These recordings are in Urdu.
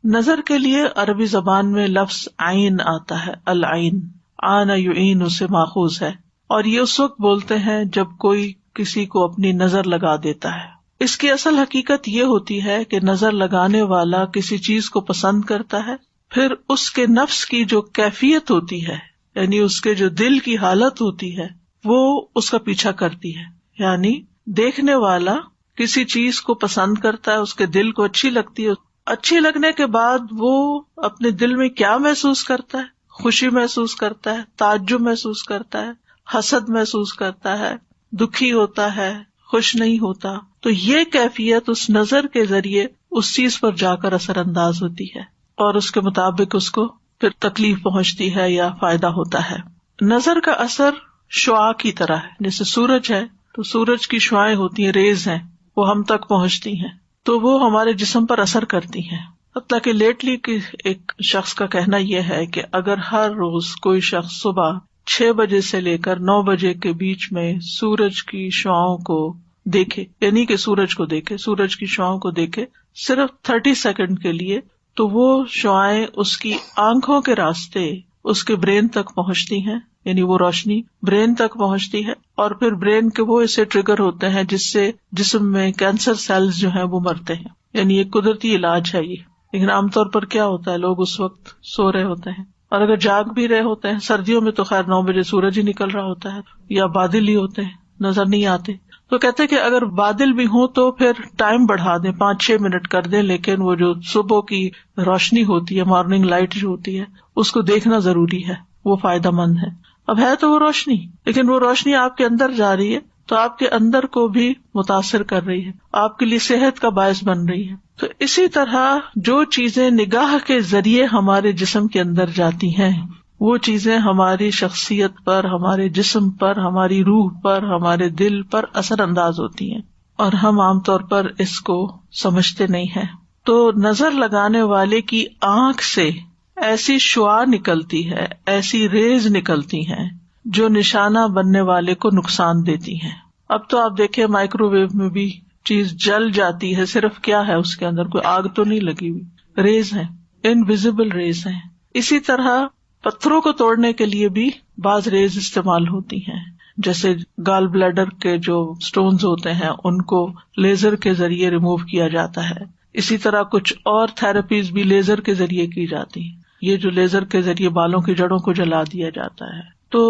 نظر کے لیے عربی زبان میں لفظ عین آتا ہے، العین، آنا یعین سے ماخوذ ہے، اور یہ اس وقت بولتے ہیں جب کوئی کسی کو اپنی نظر لگا دیتا ہے۔ اس کی اصل حقیقت یہ ہوتی ہے کہ نظر لگانے والا کسی چیز کو پسند کرتا ہے، پھر اس کے نفس کی جو کیفیت ہوتی ہے، یعنی اس کے جو دل کی حالت ہوتی ہے، وہ اس کا پیچھا کرتی ہے۔ یعنی دیکھنے والا کسی چیز کو پسند کرتا ہے، اس کے دل کو اچھی لگتی ہے، اچھی لگنے کے بعد وہ اپنے دل میں کیا محسوس کرتا ہے؟ خوشی محسوس کرتا ہے، تعجب محسوس کرتا ہے، حسد محسوس کرتا ہے، دکھی ہوتا ہے، خوش نہیں ہوتا۔ تو یہ کیفیت اس نظر کے ذریعے اس چیز پر جا کر اثر انداز ہوتی ہے، اور اس کے مطابق اس کو پھر تکلیف پہنچتی ہے یا فائدہ ہوتا ہے۔ نظر کا اثر شعاع کی طرح ہے، جیسے سورج ہے تو سورج کی شعاعیں ہوتی ہیں، ریز ہیں، وہ ہم تک پہنچتی ہیں تو وہ ہمارے جسم پر اثر کرتی ہیں۔ حتیٰ کہ لیٹلی ایک شخص کا کہنا یہ ہے کہ اگر ہر روز کوئی شخص صبح 6 بجے سے لے کر 9 بجے کے بیچ میں سورج کی شعاؤں کو دیکھے، یعنی کہ سورج کو دیکھے، سورج کی شعاؤں کو دیکھے صرف 30 سیکنڈ کے لیے، تو وہ شعاعیں اس کی آنکھوں کے راستے اس کے برین تک پہنچتی ہیں، یعنی وہ روشنی برین تک پہنچتی ہے، اور پھر برین کے وہ اسے ٹریگر ہوتے ہیں جس سے جسم میں کینسر سیلز جو ہیں وہ مرتے ہیں۔ یعنی ایک قدرتی علاج ہے یہ، لیکن عام طور پر کیا ہوتا ہے، لوگ اس وقت سو رہے ہوتے ہیں، اور اگر جاگ بھی رہے ہوتے ہیں، سردیوں میں تو خیر 9 بجے سورج ہی نکل رہا ہوتا ہے، یا بادل ہی ہوتے ہیں، نظر نہیں آتے۔ تو کہتے ہیں کہ اگر بادل بھی ہوں تو پھر ٹائم بڑھا دیں، 5-6 منٹ کر دیں، لیکن وہ جو صبح کی روشنی ہوتی ہے، مارننگ لائٹ جو ہوتی ہے، اس کو دیکھنا ضروری ہے، وہ فائدہ مند ہے۔ اب ہے تو وہ روشنی، لیکن وہ روشنی آپ کے اندر جا رہی ہے تو آپ کے اندر کو بھی متاثر کر رہی ہے، آپ کے لیے صحت کا باعث بن رہی ہے۔ تو اسی طرح جو چیزیں نگاہ کے ذریعے ہمارے جسم کے اندر جاتی ہیں، وہ چیزیں ہماری شخصیت پر، ہمارے جسم پر، ہماری روح پر، ہمارے دل پر اثر انداز ہوتی ہیں، اور ہم عام طور پر اس کو سمجھتے نہیں ہیں۔ تو نظر لگانے والے کی آنکھ سے ایسی شعاع نکلتی ہے، ایسی ریز نکلتی ہیں جو نشانہ بننے والے کو نقصان دیتی ہیں۔ اب تو آپ دیکھیں مائکرو ویو میں بھی چیز جل جاتی ہے، صرف کیا ہے اس کے اندر، کوئی آگ تو نہیں لگی ہوئی، ریز ہیں، انویزیبل ریز ہیں۔ اسی طرح پتھروں کو توڑنے کے لیے بھی بعض ریز استعمال ہوتی ہیں، جیسے گال بلیڈر کے جو سٹونز ہوتے ہیں ان کو لیزر کے ذریعے ریموو کیا جاتا ہے۔ اسی طرح کچھ اور تھراپیز بھی لیزر کے ذریعے کی جاتی ہیں، یہ جو لیزر کے ذریعے بالوں کی جڑوں کو جلا دیا جاتا ہے۔ تو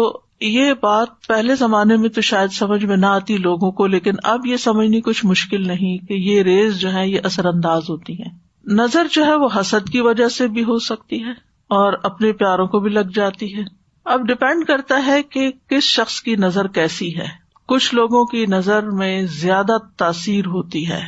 یہ بات پہلے زمانے میں تو شاید سمجھ میں نہ آتی لوگوں کو، لیکن اب یہ سمجھنی کچھ مشکل نہیں کہ یہ ریز جو ہے یہ اثر انداز ہوتی ہیں۔ نظر جو ہے وہ حسد کی وجہ سے بھی ہو سکتی ہے، اور اپنے پیاروں کو بھی لگ جاتی ہے۔ اب ڈپینڈ کرتا ہے کہ کس شخص کی نظر کیسی ہے۔ کچھ لوگوں کی نظر میں زیادہ تاثیر ہوتی ہے،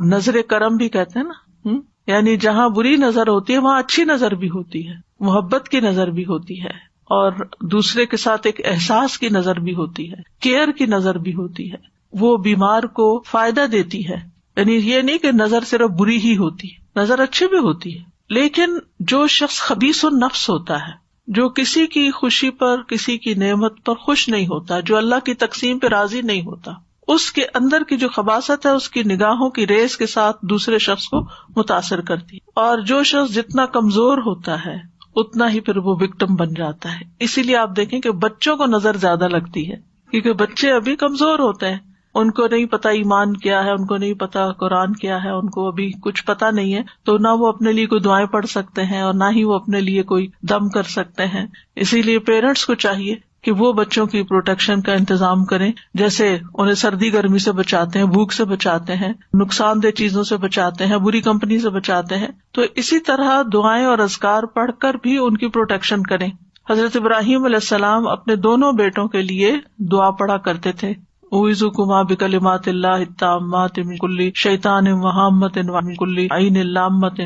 نظر کرم بھی کہتے ہیں نا، یعنی جہاں بری نظر ہوتی ہے وہاں اچھی نظر بھی ہوتی ہے، محبت کی نظر بھی ہوتی ہے، اور دوسرے کے ساتھ ایک احساس کی نظر بھی ہوتی ہے، کیئر کی نظر بھی ہوتی ہے، وہ بیمار کو فائدہ دیتی ہے۔ یعنی یہ نہیں کہ نظر صرف بری ہی ہوتی، نظر اچھی بھی ہوتی ہے، لیکن جو شخص خبیث النفس ہوتا ہے، جو کسی کی خوشی پر، کسی کی نعمت پر خوش نہیں ہوتا، جو اللہ کی تقسیم پہ راضی نہیں ہوتا، اس کے اندر کی جو خباثت ہے اس کی نگاہوں کی ریز کے ساتھ دوسرے شخص کو متاثر کرتی ہے، اور جو شخص جتنا کمزور ہوتا ہے اتنا ہی پھر وہ وکٹم بن جاتا ہے۔ اسی لیے آپ دیکھیں کہ بچوں کو نظر زیادہ لگتی ہے، کیونکہ بچے ابھی کمزور ہوتے ہیں، ان کو نہیں پتا ایمان کیا ہے، ان کو نہیں پتا قرآن کیا ہے، ان کو ابھی کچھ پتا نہیں ہے، تو نہ وہ اپنے لیے کوئی دعائیں پڑھ سکتے ہیں اور نہ ہی وہ اپنے لیے کوئی دم کر سکتے ہیں۔ اسی لیے پیرنٹس کو چاہیے کہ وہ بچوں کی پروٹیکشن کا انتظام کریں، جیسے انہیں سردی گرمی سے بچاتے ہیں، بھوک سے بچاتے ہیں، نقصان دہ چیزوں سے بچاتے ہیں، بری کمپنی سے بچاتے ہیں، تو اسی طرح دعائیں اور اذکار پڑھ کر بھی ان کی پروٹیکشن کریں۔ حضرت ابراہیم علیہ السلام اپنے دونوں بیٹوں کے لیے دعا پڑھا کرتے تھے، اعوذکما بکلمات اللہ التامات من کل شیطان وہامۃ ومن کل عین لامۃ۔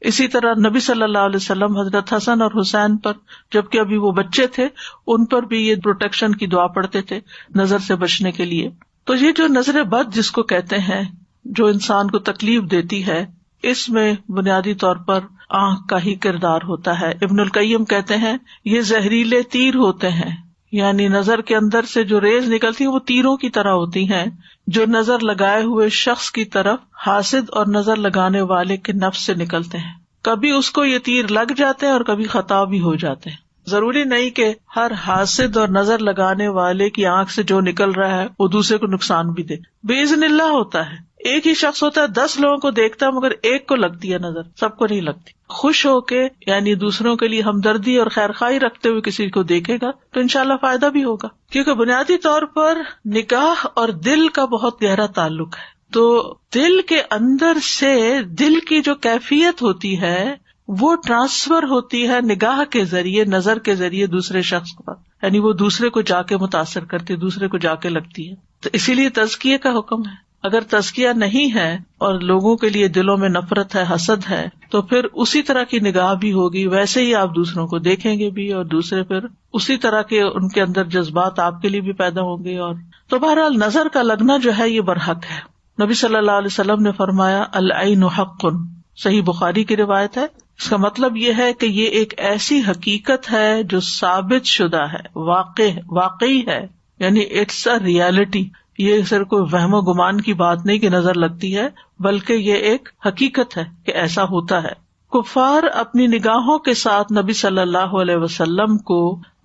اسی طرح نبی صلی اللہ علیہ وسلم حضرت حسن اور حسین پر، جبکہ ابھی وہ بچے تھے، ان پر بھی یہ پروٹیکشن کی دعا پڑھتے تھے نظر سے بچنے کے لیے۔ تو یہ جو نظر بد جس کو کہتے ہیں، جو انسان کو تکلیف دیتی ہے، اس میں بنیادی طور پر آنکھ کا ہی کردار ہوتا ہے۔ ابن القیم کہتے ہیں یہ زہریلے تیر ہوتے ہیں، یعنی نظر کے اندر سے جو ریز نکلتی ہیں وہ تیروں کی طرح ہوتی ہیں، جو نظر لگائے ہوئے شخص کی طرف حاسد اور نظر لگانے والے کے نفس سے نکلتے ہیں۔ کبھی اس کو یہ تیر لگ جاتے ہیں اور کبھی خطا بھی ہو جاتے ہیں. ضروری نہیں کہ ہر حاسد اور نظر لگانے والے کی آنکھ سے جو نکل رہا ہے وہ دوسرے کو نقصان بھی دے. باذن اللہ ہوتا ہے. ایک ہی شخص ہوتا ہے 10 لوگوں کو دیکھتا ہے مگر ایک کو لگتی ہے نظر, سب کو نہیں لگتی. خوش ہو کے یعنی دوسروں کے لیے ہمدردی اور خیرخواہی رکھتے ہوئے کسی کو دیکھے گا تو انشاءاللہ فائدہ بھی ہوگا, کیونکہ بنیادی طور پر نگاہ اور دل کا بہت گہرا تعلق ہے. تو دل کے اندر سے دل کی جو کیفیت ہوتی ہے وہ ٹرانسفر ہوتی ہے نگاہ کے ذریعے, نظر کے ذریعے دوسرے شخص پر, یعنی وہ دوسرے کو جا کے متاثر کرتی ہے, دوسرے کو جا کے لگتی ہے. تو اسی لیے تزکیے کا حکم ہے. اگر تزکیہ نہیں ہے اور لوگوں کے لیے دلوں میں نفرت ہے, حسد ہے, تو پھر اسی طرح کی نگاہ بھی ہوگی, ویسے ہی آپ دوسروں کو دیکھیں گے بھی اور دوسرے پھر اسی طرح کے ان کے اندر جذبات آپ کے لیے بھی پیدا ہوں گے. اور تو بہرحال نظر کا لگنا جو ہے یہ برحق ہے. نبی صلی اللہ علیہ وسلم نے فرمایا العین حق, صحیح بخاری کی روایت ہے. اس کا مطلب یہ ہے کہ یہ ایک ایسی حقیقت ہے جو ثابت شدہ ہے, واقعی ہے, یعنی اٹس اے ریالٹی. یہ صرف کوئی وہم و گمان کی بات نہیں کہ نظر لگتی ہے, بلکہ یہ ایک حقیقت ہے کہ ایسا ہوتا ہے. کفار اپنی نگاہوں کے ساتھ نبی صلی اللہ علیہ وسلم کو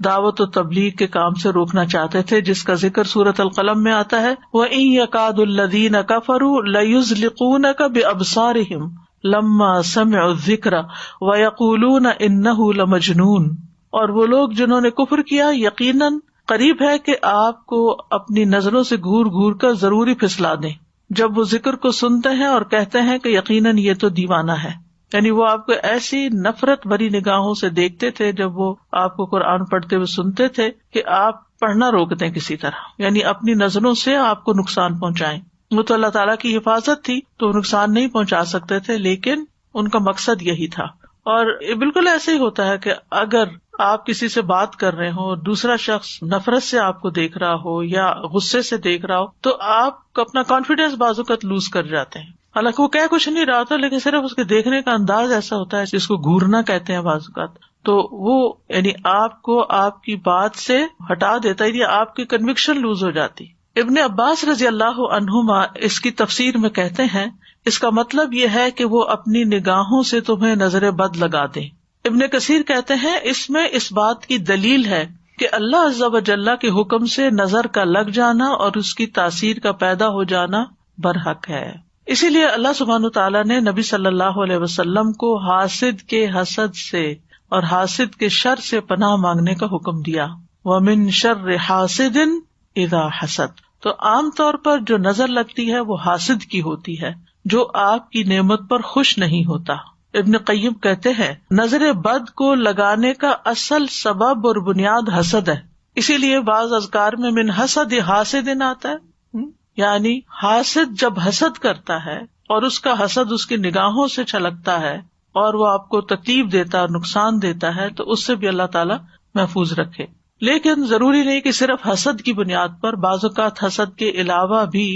دعوت و تبلیغ کے کام سے روکنا چاہتے تھے, جس کا ذکر سورۃ القلم میں آتا ہے. وَإِن يَكَادُ الَّذِينَ كَفَرُوا لَيُزْلِقُونَكَ بِأَبْصَارِهِمْ لَمَّا سَمِعُوا الذِّكْرَ وَيَقُولُونَ إِنَّهُ لَمَجْنُونٌ. اور وہ لوگ جنہوں نے کفر کیا یقیناً قریب ہے کہ آپ کو اپنی نظروں سے گور گور کر ضروری پھسلا دیں جب وہ ذکر کو سنتے ہیں اور کہتے ہیں کہ یقیناً یہ تو دیوانہ ہے. یعنی وہ آپ کو ایسی نفرت بھری نگاہوں سے دیکھتے تھے جب وہ آپ کو قرآن پڑھتے ہوئے سنتے تھے کہ آپ پڑھنا روک دیں کسی طرح, یعنی اپنی نظروں سے آپ کو نقصان پہنچائیں. وہ تو اللہ تعالیٰ کی حفاظت تھی تو نقصان نہیں پہنچا سکتے تھے, لیکن ان کا مقصد یہی تھا. اور بالکل ایسے ہی ہوتا ہے کہ اگر آپ کسی سے بات کر رہے ہو اور دوسرا شخص نفرت سے آپ کو دیکھ رہا ہو یا غصے سے دیکھ رہا ہو تو آپ اپنا کانفیڈینس بعض اوقات لوز کر جاتے ہیں. حالانکہ وہ کہہ کچھ نہیں رہا ہوتا, لیکن صرف اس کے دیکھنے کا انداز ایسا ہوتا ہے جس کو گھورنا کہتے ہیں بعض اوقات, تو وہ یعنی آپ کو آپ کی بات سے ہٹا دیتا ہے, یعنی آپ کی کنوکشن لوز ہو جاتی. ابن عباس رضی اللہ عنہما اس کی تفسیر میں کہتے ہیں اس کا مطلب یہ ہے کہ وہ اپنی نگاہوں سے تمہیں نظر بد لگا دیں. ابن کثیر کہتے ہیں اس میں اس بات کی دلیل ہے کہ اللہ عز و جل کے حکم سے نظر کا لگ جانا اور اس کی تاثیر کا پیدا ہو جانا برحق ہے. اسی لیے اللہ سبحانہ تعالیٰ نے نبی صلی اللہ علیہ وسلم کو حاسد کے حسد سے اور حاسد کے شر سے پناہ مانگنے کا حکم دیا. وَمِن شَرِّ حَاسِدٍ اِذَا حَسَدَ. تو عام طور پر جو نظر لگتی ہے وہ حاسد کی ہوتی ہے جو آپ کی نعمت پر خوش نہیں ہوتا. ابن قیم کہتے ہیں نظر بد کو لگانے کا اصل سبب اور بنیاد حسد ہے. اسی لیے بعض اذکار میں من حسد حاسد آتا ہے, یعنی حاسد جب حسد کرتا ہے اور اس کا حسد اس کی نگاہوں سے چھلکتا ہے اور وہ آپ کو تکلیف دیتا ہے اور نقصان دیتا ہے تو اس سے بھی اللہ تعالیٰ محفوظ رکھے. لیکن ضروری نہیں کہ صرف حسد کی بنیاد پر, بعض اوقات حسد کے علاوہ بھی,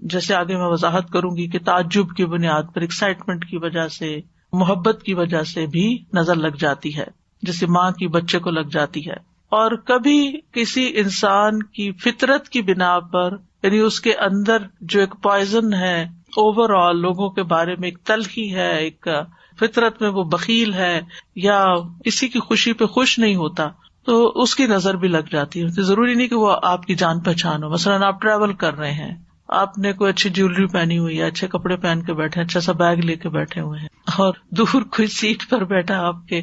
جیسے آگے میں وضاحت کروں گی کہ تعجب کی بنیاد پر, ایکسائٹمنٹ کی وجہ سے, محبت کی وجہ سے بھی نظر لگ جاتی ہے, جیسے ماں کی بچے کو لگ جاتی ہے. اور کبھی کسی انسان کی فطرت کی بنا پر, یعنی اس کے اندر جو ایک پوائزن ہے اوور آل لوگوں کے بارے میں, ایک تلخی ہے, ایک فطرت میں وہ بخیل ہے یا کسی کی خوشی پہ خوش نہیں ہوتا, تو اس کی نظر بھی لگ جاتی ہے. ضروری نہیں کہ وہ آپ کی جان پہچان ہو. مثلاً آپ ٹریول کر رہے ہیں, آپ نے کوئی اچھی جیولری پہنی ہوئی ہے, اچھے کپڑے پہن کے بیٹھے, اچھا سا بیگ لے کے بیٹھے ہوئے ہیں, اور دور کوئی سیٹ پر بیٹھا آپ کے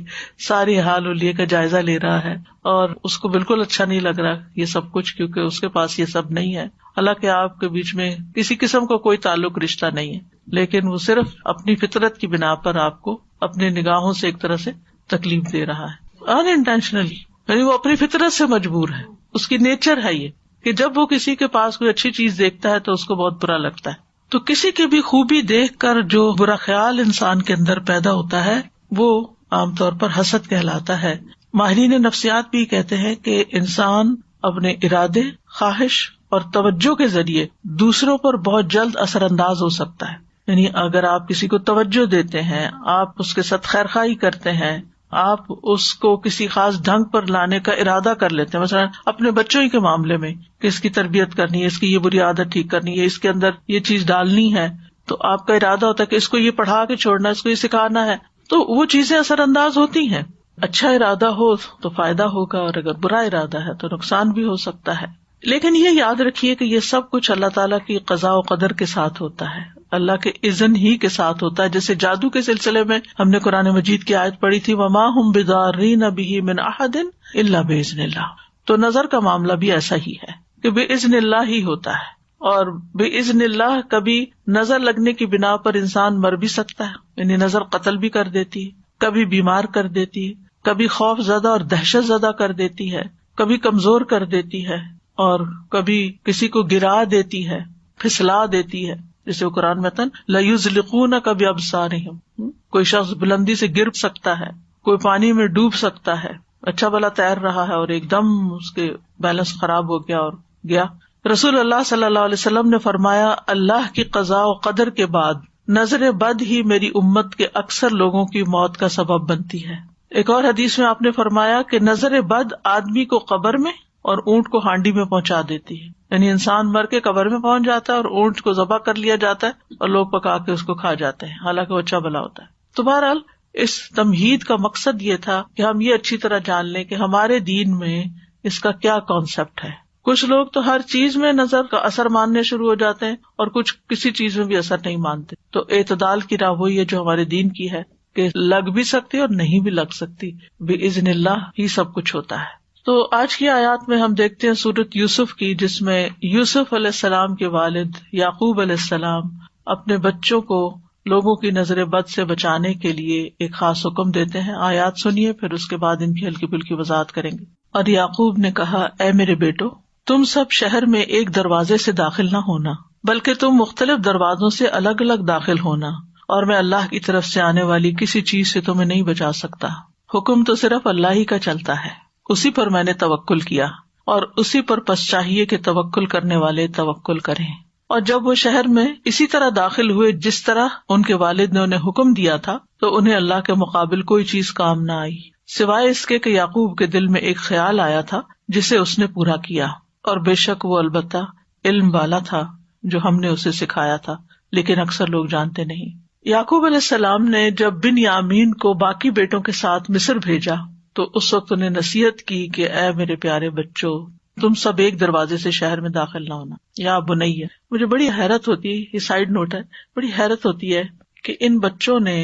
ساری حال ولیے کا جائزہ لے رہا ہے اور اس کو بالکل اچھا نہیں لگ رہا یہ سب کچھ, کیونکہ اس کے پاس یہ سب نہیں ہے. حالانکہ آپ کے بیچ میں کسی قسم کا کوئی تعلق رشتہ نہیں ہے, لیکن وہ صرف اپنی فطرت کی بنا پر آپ کو اپنی نگاہوں سے ایک طرح سے تکلیف دے رہا ہے ان انٹینشنلی, یعنی وہ اپنی فطرت سے مجبور ہے, اس کی نیچر ہے یہ کہ جب وہ کسی کے پاس کوئی اچھی چیز دیکھتا ہے تو اس کو بہت برا لگتا ہے. تو کسی کی بھی خوبی دیکھ کر جو برا خیال انسان کے اندر پیدا ہوتا ہے وہ عام طور پر حسد کہلاتا ہے. ماہرین نفسیات بھی کہتے ہیں کہ انسان اپنے ارادے, خواہش اور توجہ کے ذریعے دوسروں پر بہت جلد اثر انداز ہو سکتا ہے. یعنی اگر آپ کسی کو توجہ دیتے ہیں, آپ اس کے ساتھ خیرخواہی کرتے ہیں, آپ اس کو کسی خاص ڈھنگ پر لانے کا ارادہ کر لیتے ہیں, مثلا اپنے بچوں ہی کے معاملے میں کہ اس کی تربیت کرنی ہے, اس کی یہ بری عادت ٹھیک کرنی ہے, اس کے اندر یہ چیز ڈالنی ہے, تو آپ کا ارادہ ہوتا ہے کہ اس کو یہ پڑھا کے چھوڑنا ہے, اس کو یہ سکھانا ہے, تو وہ چیزیں اثر انداز ہوتی ہیں. اچھا ارادہ ہو تو فائدہ ہوگا، اور اگر برا ارادہ ہے تو نقصان بھی ہو سکتا ہے. لیکن یہ یاد رکھیے کہ یہ سب کچھ اللہ تعالیٰ کی قضاء و قدر کے ساتھ ہوتا ہے، اللہ کے اذن ہی کے ساتھ ہوتا ہے. جیسے جادو کے سلسلے میں ہم نے قرآن مجید کی آیت پڑھی تھی، وما ہم بضارین بہ من احد الا باذن اللہ. تو نظر کا معاملہ بھی ایسا ہی ہے کہ باذن اللہ ہی ہوتا ہے، اور باذن اللہ کبھی نظر لگنے کی بنا پر انسان مر بھی سکتا ہے، یعنی نظر قتل بھی کر دیتی ہے، کبھی بیمار کر دیتی ہے، کبھی خوف زدہ اور دہشت زدہ کر دیتی ہے، کبھی کمزور کر دیتی ہے، اور کبھی کسی کو گرا دیتی ہے، پھسلا دیتی ہے. جیسے وہ قرآن میں تن لَيُزْلِقُونَكَ بِأَبْصَارِهِمْ، کوئی شخص بلندی سے گر سکتا ہے، کوئی پانی میں ڈوب سکتا ہے، اچھا بھلا تیر رہا ہے اور ایک دم اس کے بیلنس خراب ہو گیا اور گیا. رسول اللہ صلی اللہ علیہ وسلم نے فرمایا، اللہ کی قضاء و قدر کے بعد نظر بد ہی میری امت کے اکثر لوگوں کی موت کا سبب بنتی ہے. ایک اور حدیث میں آپ نے فرمایا کہ نظر بد آدمی کو قبر میں اور اونٹ کو ہانڈی میں پہنچا دیتی ہے، یعنی انسان مر کے قبر میں پہنچ جاتا ہے اور اونٹ کو ذبح کر لیا جاتا ہے اور لوگ پکا کے اس کو کھا جاتے ہیں، حالانکہ وہ اچھا بھلا ہوتا ہے. تو بہرحال اس تمہید کا مقصد یہ تھا کہ ہم یہ اچھی طرح جان لیں کہ ہمارے دین میں اس کا کیا کانسیپٹ ہے. کچھ لوگ تو ہر چیز میں نظر کا اثر ماننے شروع ہو جاتے ہیں اور کچھ کسی چیز میں بھی اثر نہیں مانتے. تو اعتدال کی راہ وہی ہے جو ہمارے دین کی ہے کہ لگ بھی سکتی اور نہیں بھی لگ سکتی، باذن اللہ ہی سب کچھ ہوتا ہے. تو آج کی آیات میں ہم دیکھتے ہیں سورۃ یوسف کی، جس میں یوسف علیہ السلام کے والد یعقوب علیہ السلام اپنے بچوں کو لوگوں کی نظر بد سے بچانے کے لیے ایک خاص حکم دیتے ہیں. آیات سنیے، پھر اس کے بعد ان کی ہلکی پھلکی وضاحت کریں گے. اور یعقوب نے کہا، اے میرے بیٹو، تم سب شہر میں ایک دروازے سے داخل نہ ہونا، بلکہ تم مختلف دروازوں سے الگ الگ داخل ہونا، اور میں اللہ کی طرف سے آنے والی کسی چیز سے تمہیں نہیں بچا سکتا. حکم تو صرف اللہ ہی کا چلتا ہے، اسی پر میں نے توکل کیا، اور اسی پر پس چاہیے کہ توکل کرنے والے توکل کریں. اور جب وہ شہر میں اسی طرح داخل ہوئے جس طرح ان کے والد نے انہیں حکم دیا تھا، تو انہیں اللہ کے مقابل کوئی چیز کام نہ آئی، سوائے اس کے کہ یعقوب کے دل میں ایک خیال آیا تھا جسے اس نے پورا کیا. اور بے شک وہ البتہ علم والا تھا جو ہم نے اسے سکھایا تھا، لیکن اکثر لوگ جانتے نہیں. یعقوب علیہ السلام نے جب بنیامین کو باقی بیٹوں کے ساتھ مصر بھیجا تو اس وقت انہیں نصیحت کی کہ اے میرے پیارے بچوں، تم سب ایک دروازے سے شہر میں داخل نہ ہونا. یا بنیہ، مجھے بڑی حیرت ہوتی ہے، یہ سائیڈ نوٹ ہے، بڑی حیرت ہوتی ہے کہ ان بچوں نے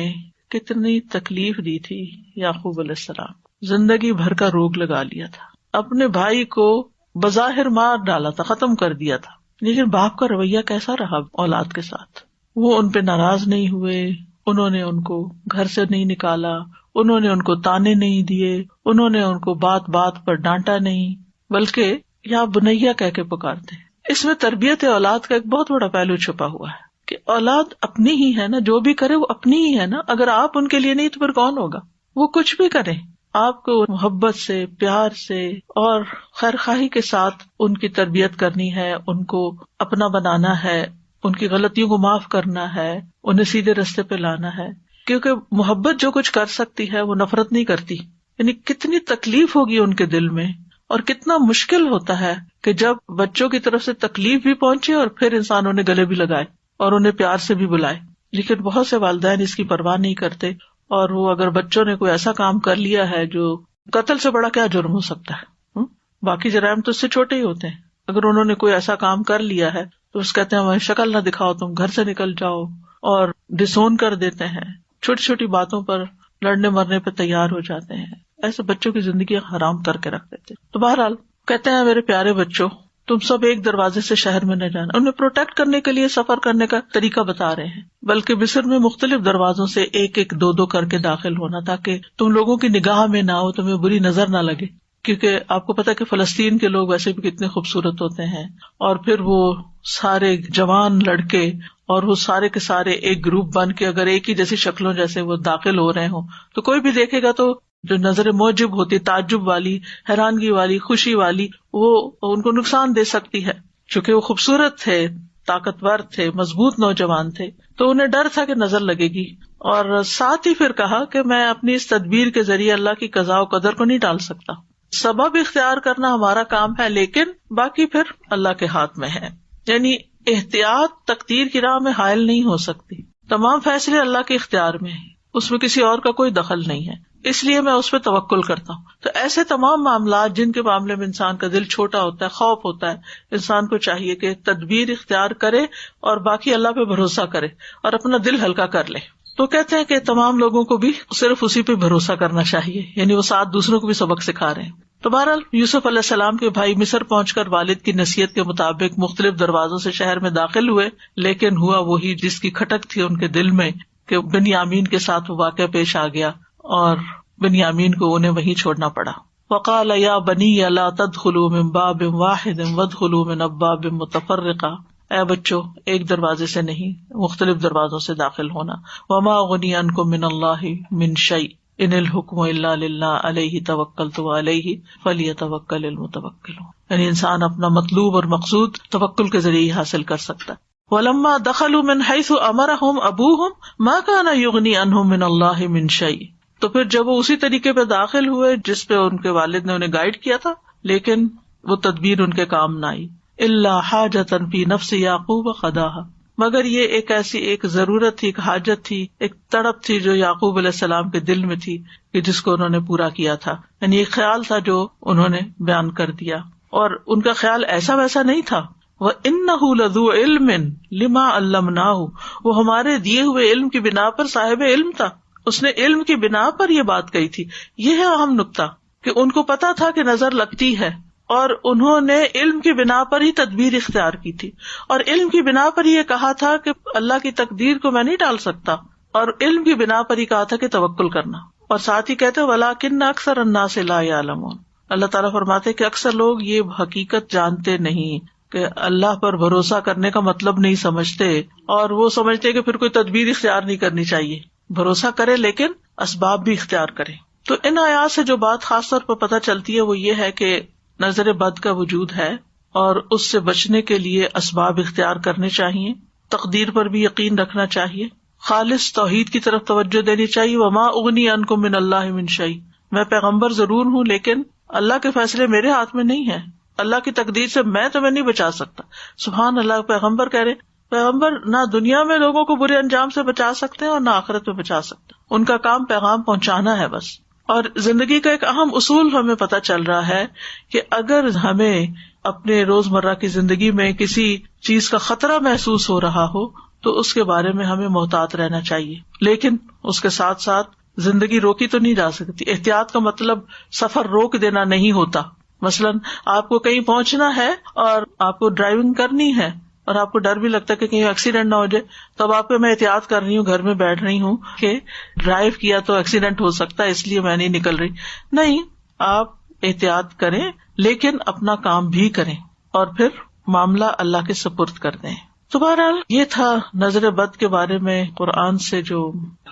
کتنی تکلیف دی تھی. یعقوب علیہ السلام زندگی بھر کا روگ لگا لیا تھا، اپنے بھائی کو بظاہر مار ڈالا تھا، ختم کر دیا تھا، لیکن باپ کا رویہ کیسا رہا اولاد کے ساتھ؟ وہ ان پہ ناراض نہیں ہوئے، انہوں نے ان کو گھر سے نہیں نکالا، انہوں نے ان کو تانے نہیں دیے، انہوں نے ان کو بات بات پر ڈانٹا نہیں، بلکہ یا بنیا کہہ کے پکارتے ہیں. اس میں تربیت اولاد کا ایک بہت بڑا پہلو چھپا ہوا ہے کہ اولاد اپنی ہی ہے نا، جو بھی کرے وہ اپنی ہی ہے نا. اگر آپ ان کے لیے نہیں تو پھر کون ہوگا؟ وہ کچھ بھی کریں، آپ کو محبت سے، پیار سے اور خیر خواہی کے ساتھ ان کی تربیت کرنی ہے، ان کو اپنا بنانا ہے، ان کی غلطیوں کو معاف کرنا ہے، انہیں سیدھے رستے پہ لانا ہے. کیونکہ محبت جو کچھ کر سکتی ہے وہ نفرت نہیں کرتی. یعنی کتنی تکلیف ہوگی ان کے دل میں، اور کتنا مشکل ہوتا ہے کہ جب بچوں کی طرف سے تکلیف بھی پہنچے اور پھر انسان انہیں گلے بھی لگائے اور انہیں پیار سے بھی بلائے. لیکن بہت سے والدین اس کی پرواہ نہیں کرتے، اور وہ اگر بچوں نے کوئی ایسا کام کر لیا ہے جو قتل سے بڑا کیا جرم ہو سکتا ہے، باقی جرائم تو اس سے چھوٹے ہی ہوتے ہیں. اگر انہوں نے کوئی ایسا کام کر لیا ہے تو اس کہتے ہیں ہمیں شکل نہ دکھاؤ، تم گھر سے نکل جاؤ، اور ڈسون کر دیتے ہیں، چھوٹی چھوٹی باتوں پر لڑنے مرنے پہ تیار ہو جاتے ہیں. ایسے بچوں کی زندگی حرام کر کے رکھ دیتے. تو بہرحال کہتے ہیں میرے پیارے بچوں، تم سب ایک دروازے سے شہر میں نہ جانا. انہیں پروٹیکٹ کرنے کے لیے سفر کرنے کا طریقہ بتا رہے ہیں، بلکہ مصر میں مختلف دروازوں سے ایک ایک دو دو کر کے داخل ہونا، تاکہ تم لوگوں کی نگاہ میں نہ ہو، تمہیں بری نظر نہ لگے. کیونکہ آپ کو پتا کہ فلسطین کے لوگ ویسے بھی کتنے خوبصورت ہوتے ہیں، اور پھر وہ سارے جوان لڑکے اور وہ سارے کے سارے ایک گروپ بن کے اگر ایک ہی جیسی شکلوں جیسے وہ داخل ہو رہے ہوں تو کوئی بھی دیکھے گا تو جو نظر موجب ہوتی، تعجب والی، حیرانگی والی، خوشی والی، وہ ان کو نقصان دے سکتی ہے. چونکہ وہ خوبصورت تھے، طاقتور تھے، مضبوط نوجوان تھے، تو انہیں ڈر تھا کہ نظر لگے گی. اور ساتھ ہی پھر کہا کہ میں اپنی اس تدبیر کے ذریعے اللہ کی قضاء و قدر کو نہیں ٹال سکتا. سبب اختیار کرنا ہمارا کام ہے، لیکن باقی پھر اللہ کے ہاتھ میں ہے. یعنی احتیاط تقدیر کی راہ میں حائل نہیں ہو سکتی. تمام فیصلے اللہ کے اختیار میں ہیں. اس میں کسی اور کا کوئی دخل نہیں ہے، اس لیے میں اس پہ توکل کرتا ہوں. تو ایسے تمام معاملات جن کے معاملے میں انسان کا دل چھوٹا ہوتا ہے، خوف ہوتا ہے، انسان کو چاہیے کہ تدبیر اختیار کرے اور باقی اللہ پہ بھروسہ کرے اور اپنا دل ہلکا کر لے. تو کہتے ہیں کہ تمام لوگوں کو بھی صرف اسی پہ بھروسہ کرنا چاہیے، یعنی وہ ساتھ دوسروں کو بھی سبق سکھا رہے ہیں. تو بہرحال یوسف علیہ السلام کے بھائی مصر پہنچ کر والد کی نصیحت کے مطابق مختلف دروازوں سے شہر میں داخل ہوئے، لیکن ہوا وہی جس کی کھٹک تھی ان کے دل میں کہ بنیامین کے ساتھ وہ واقعہ پیش آ گیا اور بنیامین کو انہیں وہیں چھوڑنا پڑا. وقال یا بنی لا تدخلوا من باب واحد وادخلوا من ابواب متفرقہ، اے بچوں ایک دروازے سے نہیں مختلف دروازوں سے داخل ہونا. وما اغنی عنکم من اللہ من شیء ان الحکم الا للہ علیہ توکلت وعلیہ فلیتوکل المتوکلون. یعنی انسان اپنا مطلوب اور مقصود توکل کے ذریعے حاصل کر سکتا ہے. وَلَمَّا دَخَلُوا مِنْ حَيْثُ أَمَرَهُمْ أَبُوهُمْ مَا كَانَ يُغْنِي عَنْهُمْ مِنَ اللَّهِ مِنْ شَيْءٍ. تو پھر جب وہ اسی طریقے پہ داخل ہوئے جس پہ ان کے والد نے انہیں گائیڈ کیا تھا، لیکن وہ تدبیر ان کے کام نہ آئی. إِلَّا حَاجَةً فِي نَفْسِ يَعْقُوبَ قَضَاهَا، مگر یہ ایک ضرورت تھی، ایک حاجت تھی، ایک تڑپ تھی جو یعقوب علیہ السلام کے دل میں تھی کہ جس کو انہوں نے پورا کیا تھا. یعنی ایک خیال تھا جو انہوں نے بیان کر دیا، اور ان کا خیال ایسا ویسا نہیں تھا. وَإِنَّهُ لَذُو عِلْمٍ لِمَا عَلَّمْنَاهُ، وہ ہمارے دیے ہوئے علم کی بنا پر صاحب علم تھا، اس نے علم کی بنا پر یہ بات کہی تھی. یہ ہے اہم نقطہ کہ ان کو پتا تھا کہ نظر لگتی ہے، اور انہوں نے علم کی بنا پر ہی تدبیر اختیار کی تھی، اور علم کی بنا پر یہ کہا تھا کہ اللہ کی تقدیر کو میں نہیں ڈال سکتا، اور علم کی بنا پر ہی کہا تھا کہ توکل کرنا. اور ساتھ ہی کہتے وَلَٰكِنَّ أَكْثَرَ النَّاسِ لَا يَعْلَمُونَ، اللہ تعالیٰ فرماتے کہ اکثر لوگ یہ حقیقت جانتے نہیں کہ اللہ پر بھروسہ کرنے کا مطلب نہیں سمجھتے، اور وہ سمجھتے کہ پھر کوئی تدبیر اختیار نہیں کرنی چاہیے. بھروسہ کرے لیکن اسباب بھی اختیار کرے. تو ان آیات سے جو بات خاص طور پر پتہ چلتی ہے وہ یہ ہے کہ نظر بد کا وجود ہے، اور اس سے بچنے کے لیے اسباب اختیار کرنے چاہیے، تقدیر پر بھی یقین رکھنا چاہیے، خالص توحید کی طرف توجہ دینی چاہیے. وما اغنی عنکم من اللہ من شیء، میں پیغمبر ضرور ہوں لیکن اللہ کے فیصلے میرے ہاتھ میں نہیں ہیں، اللہ کی تقدیر سے میں تمہیں نہیں بچا سکتا. سبحان اللہ. پیغمبر کہہ رہے پیغمبر نہ دنیا میں لوگوں کو برے انجام سے بچا سکتے ہیں اور نہ آخرت میں بچا سکتے، ان کا کام پیغام پہنچانا ہے بس. اور زندگی کا ایک اہم اصول ہمیں پتہ چل رہا ہے کہ اگر ہمیں اپنے روزمرہ کی زندگی میں کسی چیز کا خطرہ محسوس ہو رہا ہو تو اس کے بارے میں ہمیں محتاط رہنا چاہیے، لیکن اس کے ساتھ ساتھ زندگی روکی تو نہیں جا سکتی. احتیاط کا مطلب سفر روک دینا نہیں ہوتا. مثلاً آپ کو کہیں پہنچنا ہے اور آپ کو ڈرائیونگ کرنی ہے اور آپ کو ڈر بھی لگتا ہے کہ کہیں ایکسیڈنٹ نہ ہو جائے، تو اب آپ کو میں احتیاط کر رہی ہوں، گھر میں بیٹھ رہی ہوں کہ ڈرائیو کیا تو ایکسیڈنٹ ہو سکتا ہے اس لیے میں نہیں نکل رہی. نہیں، آپ احتیاط کریں لیکن اپنا کام بھی کریں اور پھر معاملہ اللہ کے سپرد کر دیں. تو بہرحال یہ تھا نظر بد کے بارے میں قرآن سے جو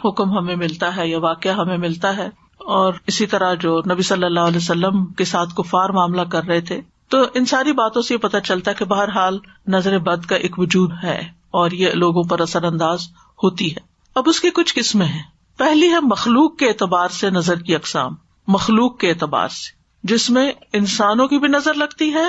حکم ہمیں ملتا ہے یا واقعہ ہمیں ملتا ہے، اور اسی طرح جو نبی صلی اللہ علیہ وسلم کے ساتھ کفار معاملہ کر رہے تھے. تو ان ساری باتوں سے یہ پتہ چلتا ہے کہ بہرحال نظر بد کا ایک وجود ہے اور یہ لوگوں پر اثر انداز ہوتی ہے. اب اس کی کچھ قسمیں ہیں. پہلی ہے مخلوق کے اعتبار سے نظر کی اقسام. مخلوق کے اعتبار سے جس میں انسانوں کی بھی نظر لگتی ہے،